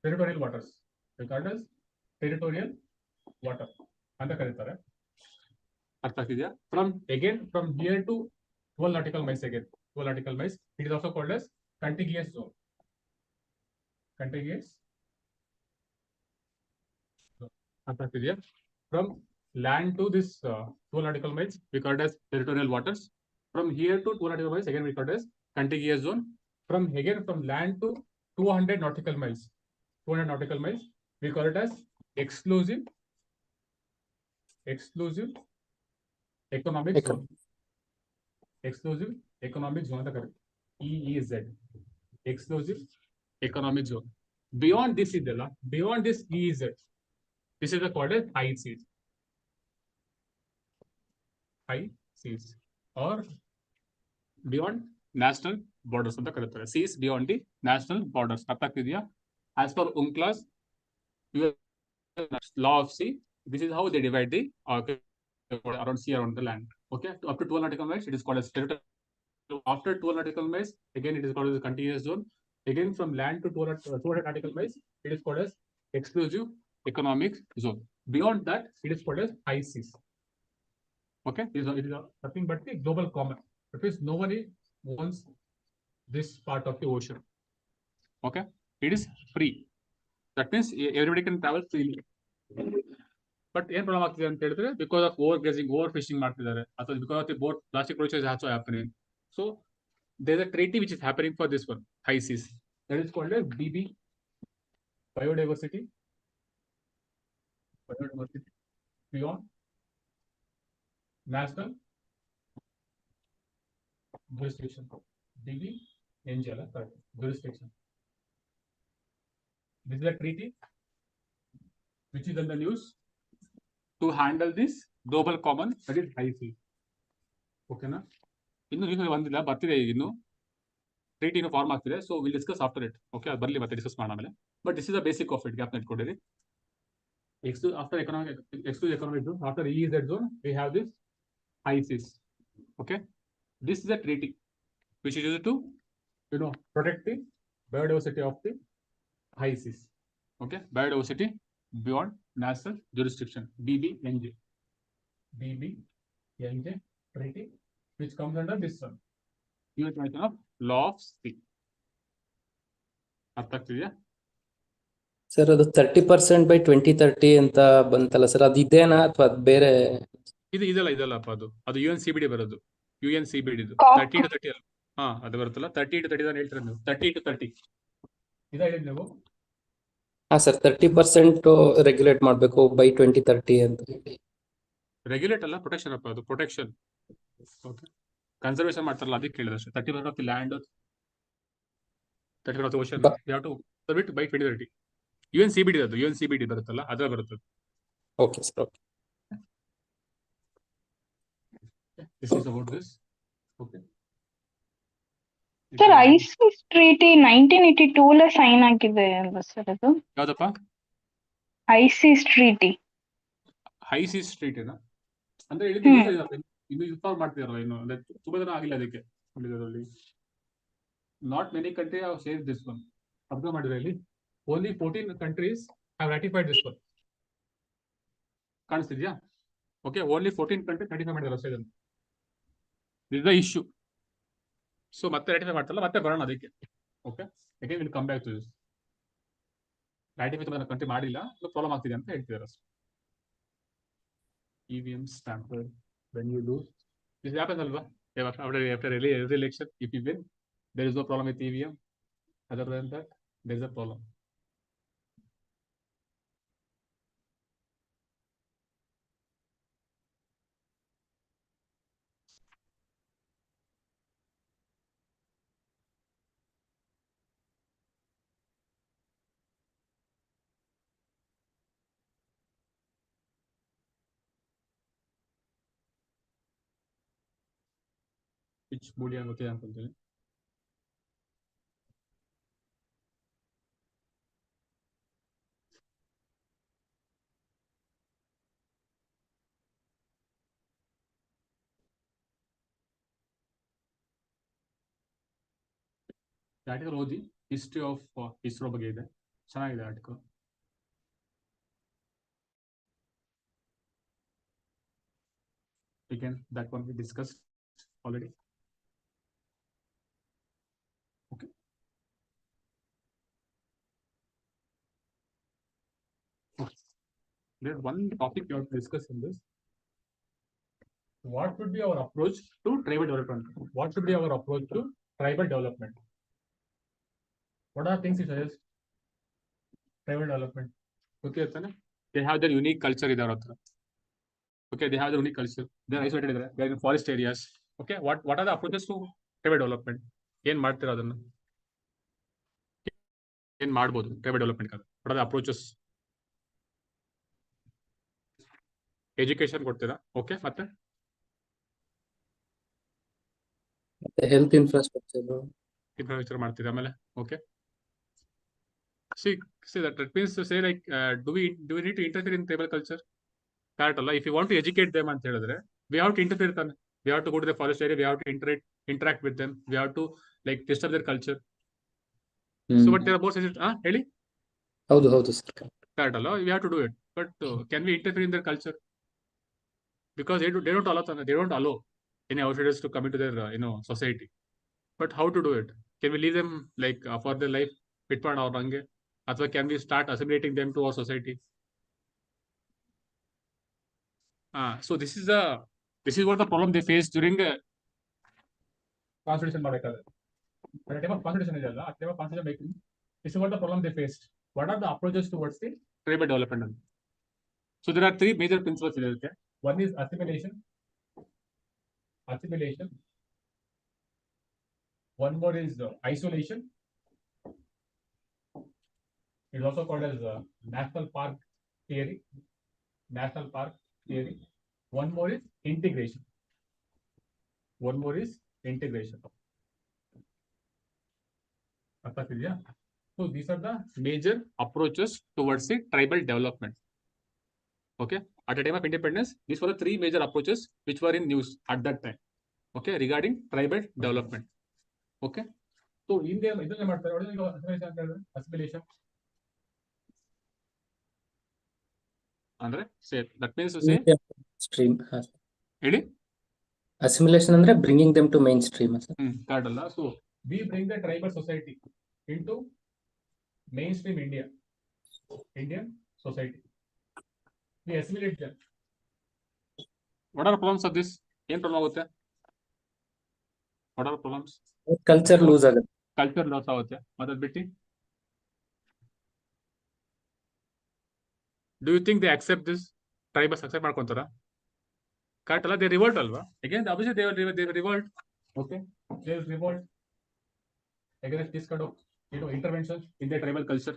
Territorial waters. We call it as territorial water ಅಂತ ಕರೀತಾರೆ. ಅರ್ಥ ಆಗ್ತಿದೆಯಾ? From here to 12 nautical miles again. 12 nautical miles. It is also called as contiguous zone. Contiguous zone. ಅರ್ಥ ಆಗ್ತಿದೆಯಾ? From land to this 12 nautical miles we call it as territorial waters. From here to 12 nautical miles again we call it as contiguous zone. From land to 200 nautical miles. 200 nautical miles we call it as exclusive economic zone. Exclusive economic zone ಅಂತ ಕರೀತಾರೆ. EEZ. Exclusive economic zone. Beyond this ಇದೆಲ್ಲ, beyond this EEZ, this is called as high seas. High seas or beyond national borders ಅಂತ ಕರೀತಾರೆ. Seas beyond the national borders. ಅರ್ಥ ಆಗ್ತಿದೆಯಾ? As per UNCLOS, law of sea, this is how they divide the around sea, around the land. Okay, up to 12 nautical miles it is called as territorial. After 12 nautical miles again it is called as a contiguous zone. Again from land to 200 nautical miles it is called as exclusive economic zone. Beyond that it is called as high seas. Okay, it is nothing but the global common. That means nobody owns this part of the ocean. Okay, it is free. That means everybody can travel freely. But ಏನ್ problem ಆಗ್ತಿದೆ ಅಂತ ಹೇಳಿದ್ರೆ, because of over grazing, over fishing ಮಾಡ್ತಿದ್ದಾರೆ, ಅಥವಾ because of the boat plastic pollution is also happening. So there is a treaty which is happening for this one, high seas. That is called as BB, biodiversity beyond national jurisdiction. BB NGL jurisdiction. This is a treaty which is in the news to handle this global common, that is high sea. Okay na? ಇನ್ನು ನೀವು ಬಂದಿಲ್ಲ, ಬರ್ತಿದೆ ಈಗ, ಇನ್ನು treaty form ಆಗ್ತಿದೆ. So will discuss after it. Okay, ಅದು ಬರಲಿ, ಮತ್ತೆ ಡಿಸ್ಕಸ್ ಮಾಡೋಣ ಆಮೇಲೆ. But this is the basic of it. Gap ಇಟ್ಕೊಂಡಿರಿ. After exclusive economic zone, after EEZ zone we have this high seas. Okay, this is a treaty which is used to protect the biodiversity of the high seas. Okay, biodiversity beyond national jurisdiction, BBNJ treaty, which comes under this one, US mention of law of sea. ಅರ್ಥ ಆಗ್ತಿದೆಯಾ? Sir ಅದು 30% by 2030 ಅಂತ ಬಂತಲ್ಲ sir, ಅದು ಇದೇನಾ ಅಥವಾ ಅದು ಬೇರೆ? ಇದಲ್ಲಪ್ಪ, ಅದು UNCBD ಬರೋದು. UNCBD 30 to 30 ಅಲ್ಲ. ಹಾ, ಅದು ಬರುತ್ತಲ್ಲ 30 to 30 ಹೇಳ್ತೀರ ನೀವು. 30 to 30 ಇದ ಹೇಳಿದ್ ನೀವು. ಹಾ ಸರ್, 30% ರೆಗ್ಯುಲೇಟ್ ಮಾಡಬೇಕು by 2030 ಅಂತ ಹೇಳಿ. ರೆಗ್ಯುಲೇಟ್ ಅಲ್ಲ, ಪ್ರೊಟೆಕ್ಷನ್ ಅಪ್ಪ, ಅದು ಪ್ರೊಟೆಕ್ಷನ್. ಓಕೆ, ಕನ್ಸರ್ವೇಷನ್ ಮಾಡ್ತಾರಲ್ಲ, ಅದಕ್ಕೆ ಕೇಳಿದ ಅಷ್ಟೇ. 30% of the land, 30% of the ocean, you have to serve it by 2030. UNCBD ಅದು, UNCBD ಬರುತ್ತಲ್ಲ, ಅದ್ರ ಬರುತ್ತದೆ. Okay sir, okay. This is about this. Okay. Sir high seas treaty 1982 sign ಆಗಿದೆ ಅಲ್ವಾ ಸರ್ ಅದು? ಯಾವ್ದಪ್ಪ? ISIS treaty. ಹೈಸಿಸ್ ಸ್ಟ್ರೀಟ್ ಏನಾ ಅಂದ್ರೆ ಇನ್ನು ಇನ್ಸ್ಟಾಲ್ ಮಾಡ್ತಿದಾರಲ್ಲ ಇನ್ನು ಅಂದ್ರೆ ತುಂಬಾ ಜನ ಆಗಿಲ್ಲ ಅದಕ್ಕೆ. Not many country have share this one. Observe ಮಾಡಿದ್ರೆ ಇಲ್ಲಿ only 14 countries have ratified this one. ಕಾಣಿಸ್ತಿದ್ಯಾ? ಓಕೆ, ಓನ್ಲಿ 14 countries ratify ಮಾಡಿದಾರೆ ಅಷ್ಟೇ ಇದನ್ನು. This the issue. ಸೊ ಮತ್ತೆ ratify ಮಾಡ್ತಾರಲ್ಲ, ಮತ್ತೆ ಬರೋಣ ಅದಕ್ಕೆ. Okay, again will come back to this. ratify ತುಂಬಾ ಕಂಟ್ರಿ ಮಾಡಿಲ್ಲ, ಪ್ರಾಬ್ಲಮ್ ಆಗ್ತಿದೆ ಅಂತ ಹೇಳ್ತಿದ್ದಾರೆ ಅಷ್ಟೇ. EVM tampered when you lose. This happens alva. After every election, if you win, there is no problem with EVM. Other than that, there is a problem. Which boolean okay ಅನ್ಕೊಂತೀನಿ. Article ಓದಿ, history of ISRO ಬಗ್ಗೆ ಇದೆ, ಚೆನ್ನಾಗಿದೆ article. Again, that one we discussed already. Okay. There's one topic you have to discuss in this. What would be our approach to tribal development? What should be our approach to tribal development? What are things you suggest? Tribal development. Okay, they have their unique culture in their. Okay, they have their unique culture. They are isolated. They are in forest areas. Okay, what are the approaches to tribal development? ಏನ್ ಮಾಡ್ತೀರಾ ಅದನ್ನ? ಏನ್ ಮಾಡ್ಬೋದು tribal development? What are the approaches? Education ಕೊಡ್ತೀರಾ? Okay, ಮತ್ತೆ health infrastructure ಮಾಡ್ತೀರಾ ಆಮೇಲೆ? Okay, see that means to say like do we need to interfere in tribal culture? Correct ಅಲ್ಲ? If you want to educate them ಅಂತ ಹೇಳಿದ್ರೆ we have to interfere ತಾನೆ. We have to go to the forest area, we have to interact with them, we have to like disturb their culture. So what they are more ಹೇಳಿ. ಹೌದು sir. Correct ಅಲ್ಲ? We have to do it, but can we interfere in their culture? Because they don't allow any outsiders to come into their society. But how to do it? Can we leave them like for their life ಬಿಟ್ಮಾಡ ಅವ್ರ ಹಂಗೆ, ಅಥವಾ can we start assimilating them to our society? So this is what the problem they face during constitution ಮಾಡಬೇಕಾದ್ರೆ. At the time of constitution ಇದೆಯಲ್ಲ, at the time of constitution making, this is what the problem they faced. What are the approaches towards the tribal development? So there are three major principles ಇದಕ್ಕೆ. One is assimilation. One more is isolation. It is also called as national park theory. One more is integration. So these are the major approaches towards the tribal development. Okay, at the time of independence, these were the three major approaches which were in news at that time. Okay, regarding tribal development. Okay, so in there ಇದನ್ನ ಮಾಡ್ತಾರೆ. Assimilation ಅಂದ್ರೆ that means to say stream ಹೇಳಿ. Assimilation ಅಂದ್ರೆ bringing them to mainstream. Card ಅಲ್ಲ. So we bring the tribal society into mainstream Indian society. We assimilate them. What are the problems of this? ಏನ್ problem ಆಗುತ್ತೆ? What are the problems? Culture lose ಆಗುತ್ತೆ. Culture loss ಆಗುತ್ತೆ. ಮತ್ತೆ ಬಿಟ್ಟು do you think they accept this? Tribals accept ಮಾಡ್ಕೊಂತಾರ? Correct ಅಲ್ಲ? They revolt ಅಲ್ವಾ? Again, obviously they will revolt. Okay, they will revolt against this kind of intervention in their tribal culture.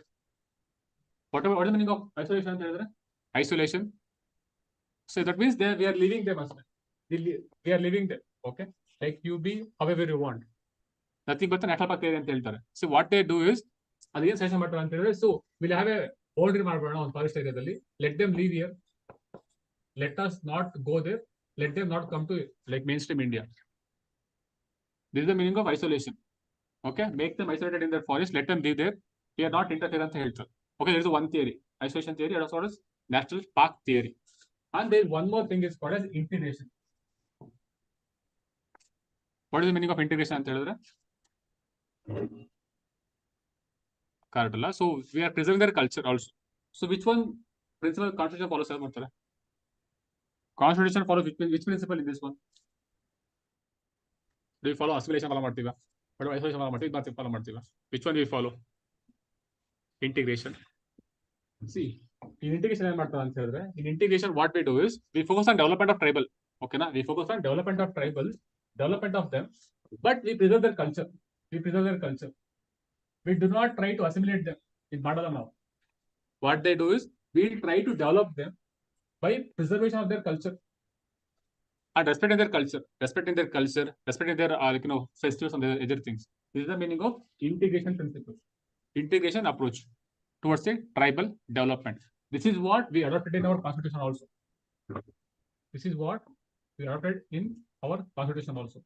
What is the meaning of isolation ಅಂತ ಹೇಳಿದ್ರೆ? Isolation. So that means we are leaving them as well. We are leaving them. Okay, like you be however you want. nothing but the national park theory ಅಂತ ಹೇಳ್ತಾರೆ. So what they do is ಅದೇನ್ suggestion ಮಾಡ್ತಾರೆ ಅಂತ ಹೇಳಿದ್ರೆ, so we'll have a boundary ಮಾಡ್ಬೋಣ ಒಂದು forest ಏರಿಯಾದಲ್ಲಿ, let them live here, let us not go there, let them not come to like mainstream India. This is the meaning of isolation. Okay, make them isolated in their forest, let them live there, we are not interfere ಅಂತ ಹೇಳ್ತಾರೆ. Okay, there is one theory, isolation theory, and also is national park theory. And there is one more thing is called as integration. What is the meaning of integration ಅಂತ ಹೇಳಿದ್ರೆ? Correct ಅಲ್ಲ? So we are preserving their culture also. So which one principle constitution follows ಮಾಡ್ತಾರೆ? Constitution follows which principle in this one? Do we follow assimilation follow ಮಾಡ್ತೀವಾ? Or isolation follow ಮಾಡ್ತೀವಿ? ಇದು follow ಮಾಡ್ತೀವಾ? Which one do we follow? Integration. See, in integration ಏನು ಮಾಡ್ತಾರೆ ಅಂತ ಹೇಳಿದ್ರೆ, in integration what we do is we focus on development of tribal. Okay na? We focus on development of tribals, development of them, but we preserve their culture. We preserve their culture. We do not try to assimilate them. In ಮಾಡಲ್ಲ ನಾವು. What they do is we try to develop them by preservation of their culture and respecting their culture, respecting their festivals and their other things. This is the meaning of integration principle, integration approach towards a tribal development. This is what we adopted in our constitution also. This is what we adopted in our constitution also.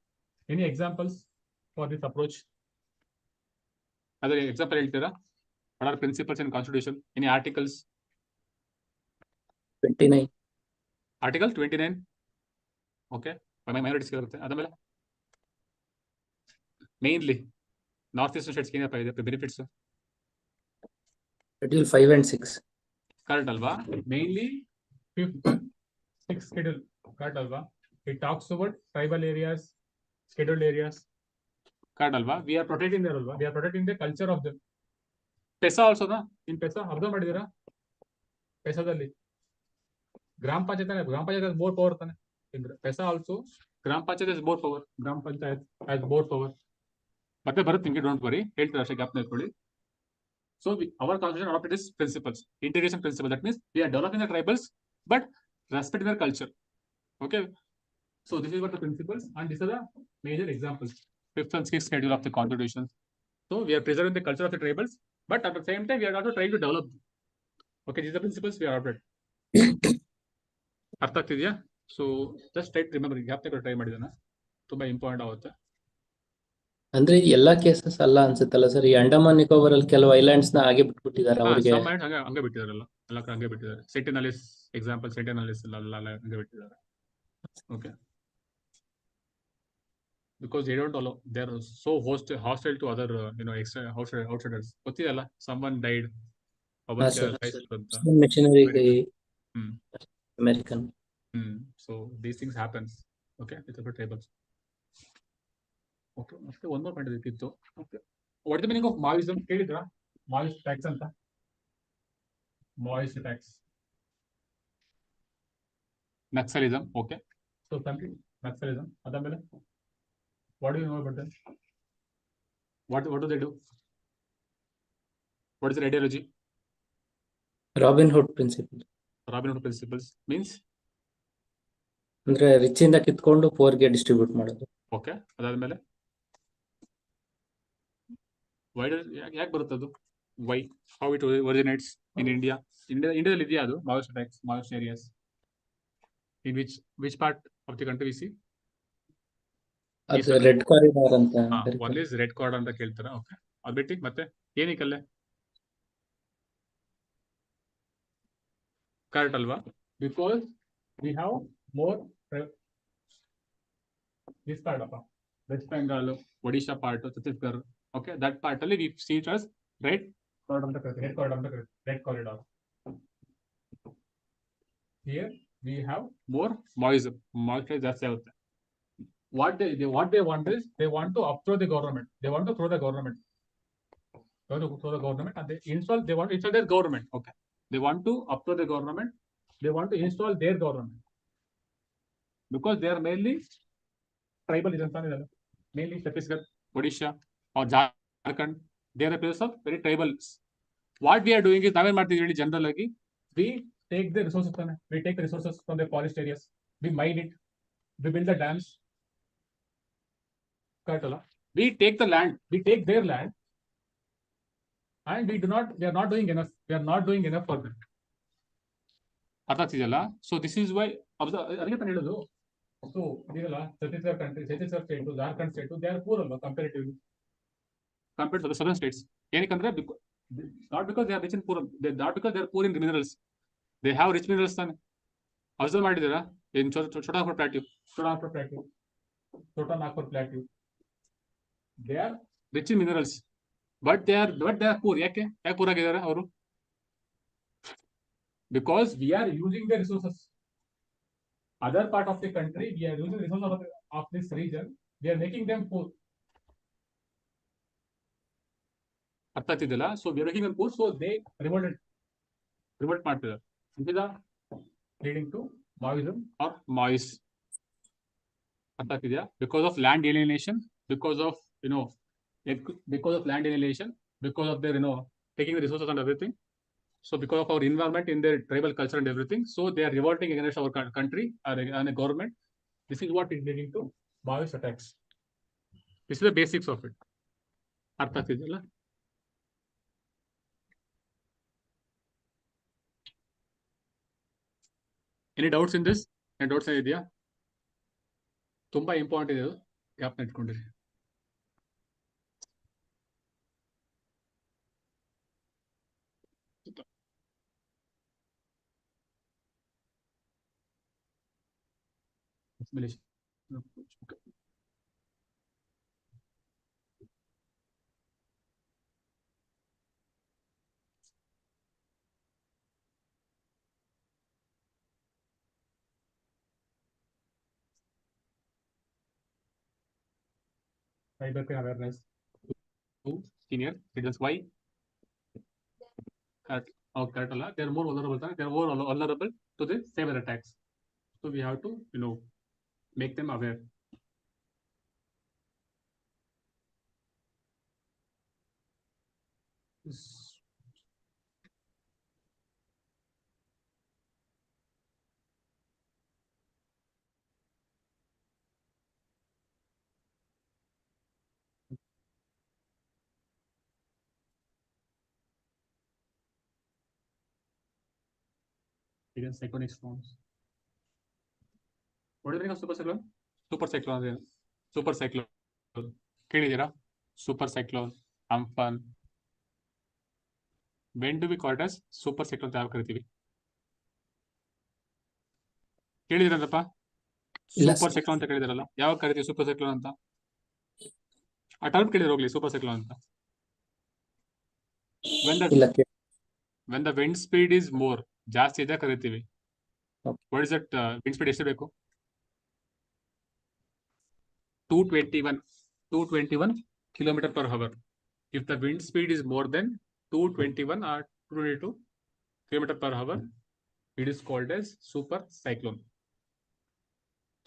Any examples for this approach? Other example ಹೇಳ್ತೀರಾ? What are principles in constitution? Any articles? 29. Article 29. Okay, minorities ಇರುತ್ತೆ. ಅದಾದ್ಮೇಲೆ mainly north eastern states ಏನಪ್ಪ ಇದೆ benefits? Schedule 5 and 6. Correct ಅಲ್ವಾ? Mainly 5th and 6th schedule. Correct ಅಲ್ವಾ? It talks about tribal areas, scheduled areas. Correct ಅಲ್ವಾ? We are protecting their ಅಲ್ವಾ? We are protecting the culture of them. PESA also ನಾ? In ಪೆಸಾ observe ಮಾಡಿದೀರಾ? ಪೆಸಾದಲ್ಲಿ ಗ್ರಾಮ panchayat more power ತಾನೆ. ಪೆಸಾ also ಗ್ರಾಮ panchayat has more power. ಗ್ರಾಮ panchayat has more power. ಮತ್ತೆ ಬರುತ್ತೆ ನಿಮಗೆ, ಡೋಂಟ್ ವರಿ, ಹೇಳ್ತಾರೆ ಅಷ್ಟೇ, ಗ್ಯಾಪ್ ಇಟ್ಕೊಳ್ಳಿ. So our constitution adopted this principles, integration principle. That means we are developing the tribals, but respecting their culture. Okay. So this is what the principles, and these are the major examples. 5th and 6th schedule of the constitution. So we are preserving the culture of the tribals, but at the same time we are also trying to develop them. Okay, these are the principles we are adopted. ಅರ್ಥ ಆಗ್ತಿದ್ಯಾ? So just try to remember, gap ತೆಗೆದು try ಮಾಡಿದಾನ, ತುಂಬಾ important ಆಗುತ್ತೆ. ಅಂದ್ರೆ ಎಲ್ಲಾ cases ಅಲ್ಲ ಅನ್ಸುತ್ತಲ್ಲ sir, ಈ ಅಂಡಮಾನ್ ನಿಕೋಬಾರ್ ಅಲ್ಲಿ ಕೆಲವು ಐಲ್ಯಾಂಡ್ಸ್ ನ ಹಾಗೆ ಬಿಟ್ಬಿಟ್ಟಿದ್ದಾರೆ ಅವ್ರಿಗೆ. ಹಂಗೆ ಬಿಟ್ಟಿದಾರಲ್ಲ, ಎಲ್ಲ ಕಡೆ ಹಂಗೆ ಬಿಟ್ಟಿದ್ದಾರೆ. ಸೆಂಟಿನಲಿಸ್ ಎಕ್ಸಾಂಪಲ್, ಸೆಂಟಿನಲಿಸ್ ಎಲ್ಲ ಹಂಗೆ ಬಿಟ್ಟಿದ್ದಾರೆ. Okay, because they don't allow, they are so hostile to other extra outsiders. ಗೊತ್ತಿದೆಯಲ್ಲ, someone died, ಮಿಷನರಿಗೆ American. So these things happens. Okay, with the tribals. Okay, ಮತ್ತೆ one more point ಇತ್ತು. Okay, what is the meaning of Maoism? ಕೇಳಿದ್ರಾ? Maoist tax ಅಂತ. Maoist tax. Naxalism. Okay, so something Naxalism. ಅದಾದ್ಮೇಲೆ what do you know about them? What do they do? What is their ideology? Robin Hood principle. Robin Hood principles means? ಅಂದ್ರೆ rich ಇಂದ ಕಿತ್ಕೊಂಡು four ಗೆ distribute ಮಾಡೋದು. Okay, ಅದಾದ್ಮೇಲೆ Y ಯಾಕೆ ಬರುತ್ತೆ ಅದು? Why, how it originates in India? ಇಂಡಿಯಾದಲ್ಲಿ ಇದೆಯಾ ಅದು Maoist attacks, Maoist areas? In which part of the country we see? ಅದು ರೆಡ್ ಕಾರಿಡಾರ್ ಅಂತ. ಒನ್ ಇಸ್ ರೆಡ್ ಕಾರಿಡಾರ್ ಅಂತ ಕೇಳ್ತಾರ. ಓಕೆ, ಅದು ಬಿಟ್ಟು ಮತ್ತೆ ಏನಕ್ಕಲ್ಲೇ? ಕರೆಕ್ಟ್ ಅಲ್ವಾ? Because we have more this part of West Bengal, Odisha part of Chhattisgarh. Okay, that part only we see it as red corridor. Here we have more Maoism. That's out. What they want is they want to upthrow the government. They want to throw the government. Throw the government, and they want to install their government. Okay, they want to upthrow the government. They want to install their government. Because they are mainly tribal, mainly Chhattisgarh, Odisha or Jharkhand. They are the places of very tribals. What we are doing is, navel martidivali general agi, we take the resources from the forest areas, we mine it, we build the dams. Correct alla? We take the land, we take their land, and we are not doing enough. We are not doing enough for them. ಅರ್ಥ ಆಗ್ತಿದೆಯಲ್ಲ? So this is why ಅದಕ್ಕೆ ತಾನು ಹೇಳೋದು. So ಇದೆಯಲ್ಲ, Chhattisgarh country, Chhattisgarh state, Jharkhand state, they are poor ಅಲ್ವಾ comparatively compared to the southern states. ಏನಕ್ಕಂದ್ರೆ not because they are rich in poor, not because they are poor in minerals. They have rich minerals ತಾನೆ. Observe ಮಾಡಿದ್ದೀರಾ? in Chotanagpur plateau, they are rich in minerals, but they are poor. ಯಾಕೆ poor ಆಗಿದ್ದಾರೆ ಅವರು? Because we are using the resources. Other part of the country, we are using the resources of this region, we are making them poor. ಅರ್ಥ ಆಗ್ತಿದ್ದಿಲ್ಲ? So we are making them poor, so they revolt ಮಾಡ್ತಿದ್ದಾರೆ. This is leading to Maoism or Maoist. ಅರ್ಥ ಆಗ್ತಿದ್ಯಾ? Because of land alienation, because of land alienation, because of their taking the resources and everything. So because of our involvement in their tribal culture and everything, so they are revolting against our country and a government. This is what is leading to Maoist attacks. This is the basics of it. ಅರ್ಥ ಆಗ್ತಿದೆಯಲ್ಲ? Any doubts in this? Any doubts ಇದೆಯಾ? ತುಂಬಾ important ಇದೆ, gap ಇಟ್ಕೊಂಡಿರಿ. Cyber awareness to senior citizens. Why? Correct ಅಲ್ಲ? They are more vulnerable. They are more vulnerable to the cyber attacks. So we have to make them aware. Again, cyclonic storms. What do you think of super cyclone? Super cyclone ಏನು? Super cyclone ಕೇಳಿದ್ದೀರಾ? Super cyclone, Amphan. When do we call it as super cyclone ಅಂತ ಕರಿತೀವಿ? ಕೇಳಿದಿರಂತಪ್ಪ? Super cyclone ಅಂತ ಕೇಳಿದಿರಲ್ಲ? ಯಾವಾಗ ಕರಿತೀವಿ super cyclone ಅಂತ? ಆ term ಕೇಳಿದ್ರೆ ಹೋಗ್ಲಿ, ಸೂಪರ್ ಸೈಕ್ಲೋನ್ ಅಂತ. When the wind speed is more, ಜಾಸ್ತಿ ಇದೆ ಕರಿತೀವಿ. What is that wind speed ಎಷ್ಟು ಬೇಕು? 221 kilometer per hour. If the wind speed is more than 221 or 222 kilometer per hour, it is called as super cyclone.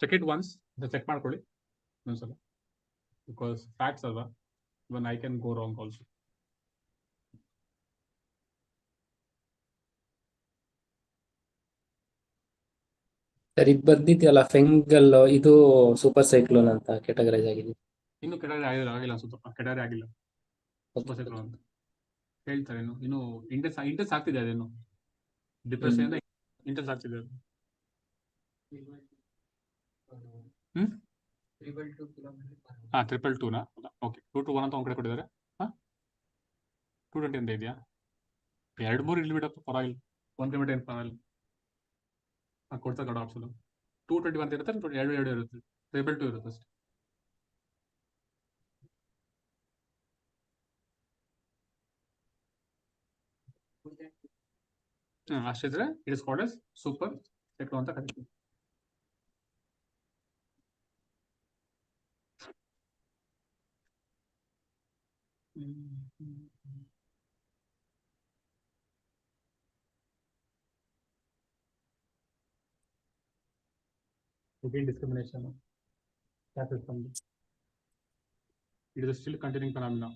Check it once. Check ಮಾಡ್ಕೊಳ್ಳಿ ಒಂದ್ಸಲ, because facts ಅಲ್ವಾ, even I can go wrong also. Sir ಇದು ಬರ್ದಿದ್ಯಲ್ಲ ಫೆಂಗಲ್, ಇದು super cyclone ಅಂತ categorise ಆಗಿದೆ. ಇನ್ನು category ಆಗಿಲ್ಲ ಅನ್ಸುತ್ತಪ್ಪ, category ಆಗಿಲ್ಲ ಸೂಪರ್ ಸೈಕ್ಲೋನ್ ಅಂತ ಹೇಳ್ತಾರೆ. ಇನ್ನು ಇಂಟೆನ್ಸ್ ಆಗ್ತಿದೆ ಅದೇನು, ಡಿಪ್ರೆಷನ್ ಇಂದ ಇಂಟೆನ್ಸ್ ಆಗ್ತಿದೆ ಅದು. 222 ಓಕೆ, 221 ಅಂತ ಒಂದ್ ಕಡೆ ಕೊಟ್ಟಿದ್ದಾರೆ. 220 ಅಂತ ಇದೆಯಾ? 2-3 ಇಲ್ಲಿ ಬಿಡಪ್ಪ, ಪರವಾಗಿಲ್ಲ, 1 ಕಿಲೋಮೀಟರ್ ಏನು ಪರವಾಗಿಲ್ಲ. ಕೊಡ್ತಾ ಕಡ ಆಪ್ಷನ್ 221 ಇರುತ್ತೆ, 2 ಇರುತ್ತೆ, 222 ಇರುತ್ತೆ ಅಷ್ಟೇ. ಅಷ್ಟಿದ್ರೆ it is called as super cyclone ಅಂತ ಕರಿತೀವಿ. Again, discrimination. It is a still continuing phenomenon.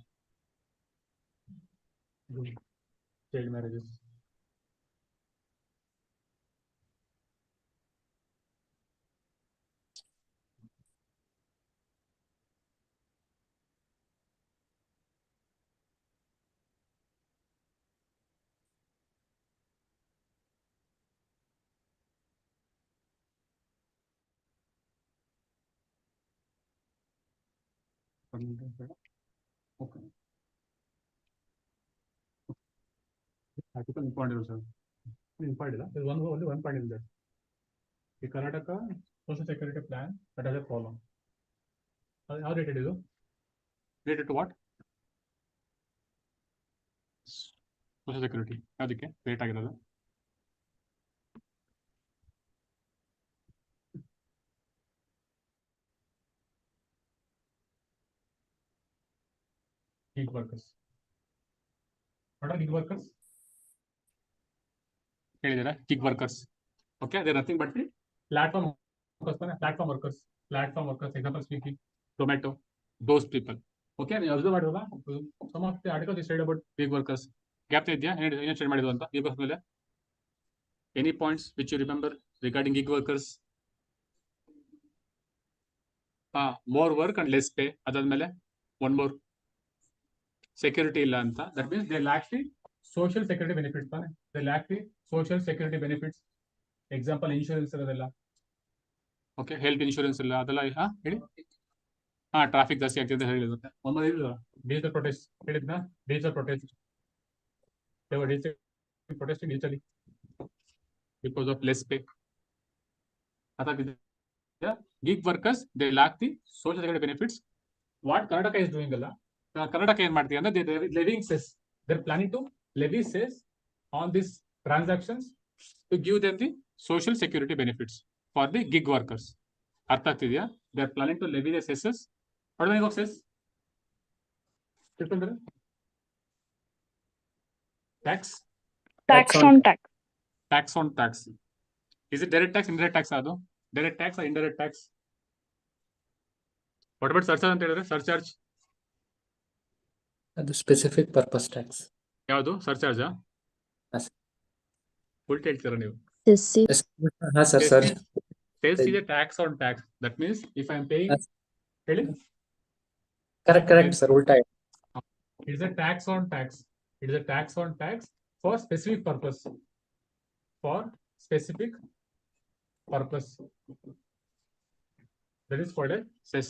Child marriages. Okay. Article important, sir. Important. There's only one point in there. The Karnataka Social Security Plan that has a problem. How rated is it? Rated to what? Social Security. ಅದಕ್ಕೆ rate ಆಗಿರೋದು. Gig workers. What are gig workers? ಹೇಳಿದ್ದೀರಾ gig workers. Okay, they're nothing but the platform workers. Platform workers, example speaking, Zomato, those people. Okay, ನೀವು observe ಮಾಡಿರಲ್ಲ, some of the articles is said about gig workers. Gap ಇದೆಯಾ? ಏನು study ಮಾಡಿದ್ವು ಅಂತ ಈ bus ಮೇಲೆ? Any points which you remember regarding gig workers? More work and less pay. ಅದಾದ್ಮೇಲೆ one more, security ಇಲ್ಲ ಅಂತ. That means they lack the social security benefits. They lack the social security benefits. Example, insurance ಇರೋದಿಲ್ಲ. Okay, health insurance ಇಲ್ಲ, ಅದೆಲ್ಲ ಹೇಳಿ. Traffic ಜಾಸ್ತಿ ಆಗ್ತಿದೆ ಹೇಳಿರುತ್ತೆ. ಒಂದು ಡಿಜಿಟಲ್ ಪ್ರೊಟೆಸ್ಟ್ ಹೇಳಿದ್ನ, digital protest. Protesting digitally because of less pay. Gig workers, they lack the social security benefits. What Karnataka is doing alla, Karnataka ಏನ್ ಮಾಡ್ತೀವಿ ಅಂದ್ರೆ they're levying cess. They're planning to levy cess on these transactions to give them the social security benefits for the gig workers. ಅರ್ಥ ಆಗ್ತಿದೆಯಾ? They're planning to levy the cesses. What do you think of cess? Tax? Tax on tax. Tax on tax. Is it direct tax, indirect tax? Ado direct tax or indirect tax? What about surcharge ಅಂತ ಹೇಳಿದ್ರೆ? Surcharge ಅದು specific purpose tax. ಯಾವುದು? Surcharge Yes. ಉಲ್ಟ ಹೇಳ್ತೀರಾ ನೀವು? Cess. ಹಾ sir sir. Sales is a tax on tax. That means if I am paying, ಹೇಳಿ. Correct sir, ಉಲ್ಟಾ. It is a tax on tax. It is a tax on tax for specific purpose. For specific purpose. That is called a cess.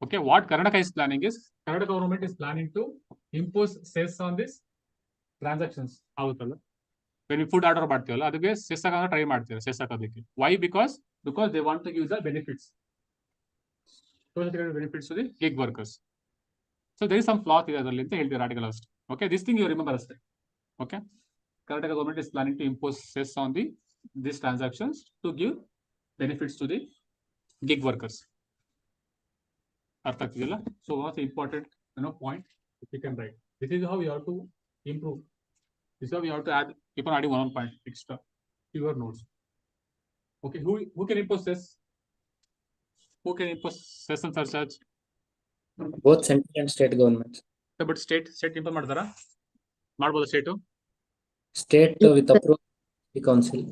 Okay, what Karnataka is planning is, Karnataka government is planning to impose cess on this transactions. ಆಗುತ್ತಲ್ಲ, when you food order ಮಾಡ್ತೀವಲ್ಲ ಅದಕ್ಕೆ cess ಹಾಕೋಕೆ try ಮಾಡ್ತೀರಾ, cess ಹಾಕೋದಕ್ಕೆ. Why? Because they want to give the benefits, social security benefits to the gig workers. So there is some flaw ಇದೆ ಅದರಲ್ಲಿ ಅಂತ ಹೇಳ್ತೀರಾ ಆರ್ಟಿಕಲ್ ಅಷ್ಟೇ. Okay, this thing you remember ಅಷ್ಟೇ. Okay, Karnataka government is planning to impose cess on these transactions to give benefits to the gig workers. ಅರ್ಥ ಆಗ್ತಿದೆಯಲ್ಲ? So what's important point if you can write. This is how you have to improve. This is how you have to add, keep on adding one point extra to your notes. Okay, who can impose cess? Who can impose cess and surcharge? Both central and state government. But state impose ಮಾಡ್ತಾರಾ? ಮಾಡ್ಬೋದಾ state? State with approval council.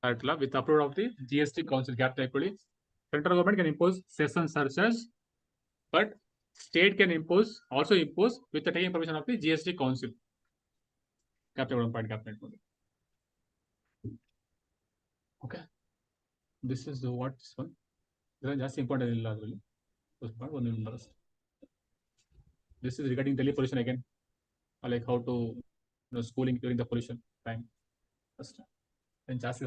Right, with approval of the GST council. Gap typically central government can impose cess and surcharge, but state can also impose with the taking permission of the GST council. Captain 1 point, Captain. Okay, this is the what this one. There are just important in law. This is regarding Delhi pollution again, like how to schooling during the pollution time. First, and just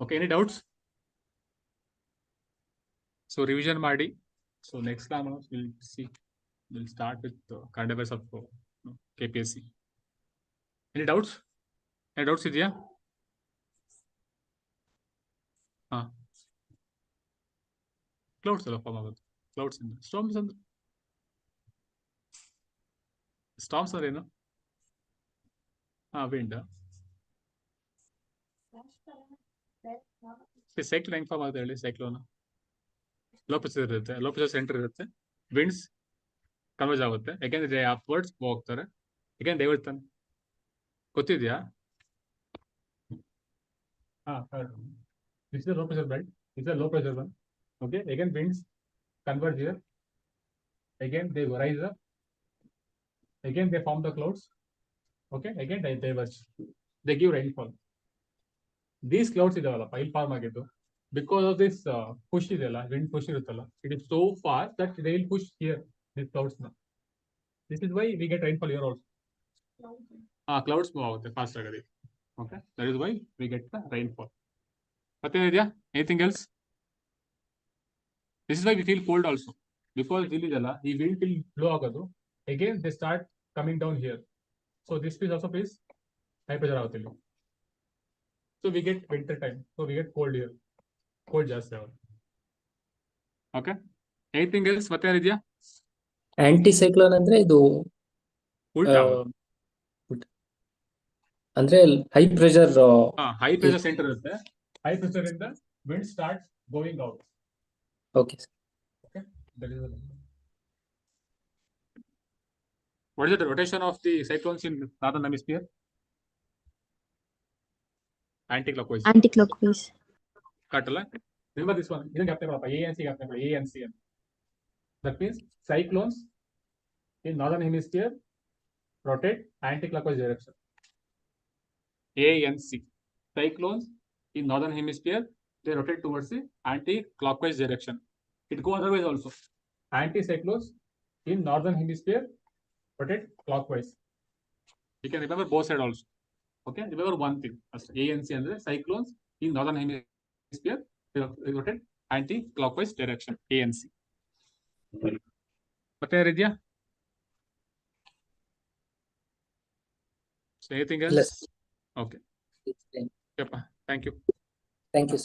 okay, any doubts? So revision ಮಾಡಿ. So next time we'll see. We'll start with the current affairs of KPSC. Any doubts? Any doubts ಇದೆಯಾ? Clouds ಎಲ್ಲ form ಆಗುತ್ತೆ. Clouds ಇಂದ storms ಅಂದ್ರೆ ಏನು? Wind. Cyclone ಹೆಂಗ್ form ಆಗುತ್ತೆ ಹೇಳಿ? ಸೈಕ್ಲೋನ್ ಲೋ ಪ್ರೆಷರ್ ಇರುತ್ತೆ, ಲೋ ಪ್ರೆಷರ್ ಸೆಂಟರ್ ಇರುತ್ತೆ, ವಿಂಡ್ಸ್ ಕನ್ವರ್ಜ್ ಆಗುತ್ತೆ, ಯಾಕೆಂದ್ರೆ ಅಪ್ವರ್ಡ್ಸ್ ಹೋಗ್ತಾರೆ, ಯಾಕೆಂದ್ರೆ ಡೈವರ್ತಾನೆ. ಗೊತ್ತಿದ್ಯಾ? This is a low pressure belt. This is a low pressure one. Okay, again winds converge here. Again they rise up. Again they form the clouds. Okay, again they diverge. They give rainfall. These clouds ಇದವಲ್ಲ ಇಲ್ಲಿ form ಆಗಿದ್ದು, because of this push idella, wind push iruttalla, it is so fast that they will push here, these clouds now. This is why we get rainfall here also. Clouds move out fast agadi. Okay, that is why we get the rainfall. Anything else? This is why we feel cold also, because ilidella ee wind will blow agadu, again they start coming down here, so this is also is high pressure agutilli, so we get winter time, so we get cold here, cold ಜಾಸ್ತಿ ಆಗುತ್ತೆ. Okay, anything else ಮತ್ತೆ ಯಾರಿದ್ಯಾ? Aunty cyclone ಅಂದ್ರೆ ಇದು ಉಲ್ಟಾ ಅಂದ್ರೆ high pressure high pressure centre ಇರುತ್ತೆ, high pressure ಇಂದ wind starts going out. Okay Okay, that is what is the rotation of the cyclones in northern hemisphere? Anti-clockwise. Anti-clockwise. Correct ಅಲ್ಲ? Remember this one, ಇದನ್ನ ಜ್ಞಾಪಕ ಮಾಡಪ್ಪ, A and C ಜ್ಞಾಪಕ ಮಾಡಿ, A and C. That means cyclones in northern hemisphere rotate anti-clockwise direction. A and C. Cyclones in northern hemisphere, they rotate towards the anti-clockwise direction. It go otherwise also. Anticyclones in northern hemisphere rotate clockwise. You can remember both sides also. Okay, remember one thing. A and C andre cyclones in northern hemisphere they rotate anti-clockwise direction. A and C. ಮತ್ತೆ ಯಾರಿದ್ಯಾ? So anything else? Yes. Okay. Thank you. Thank you.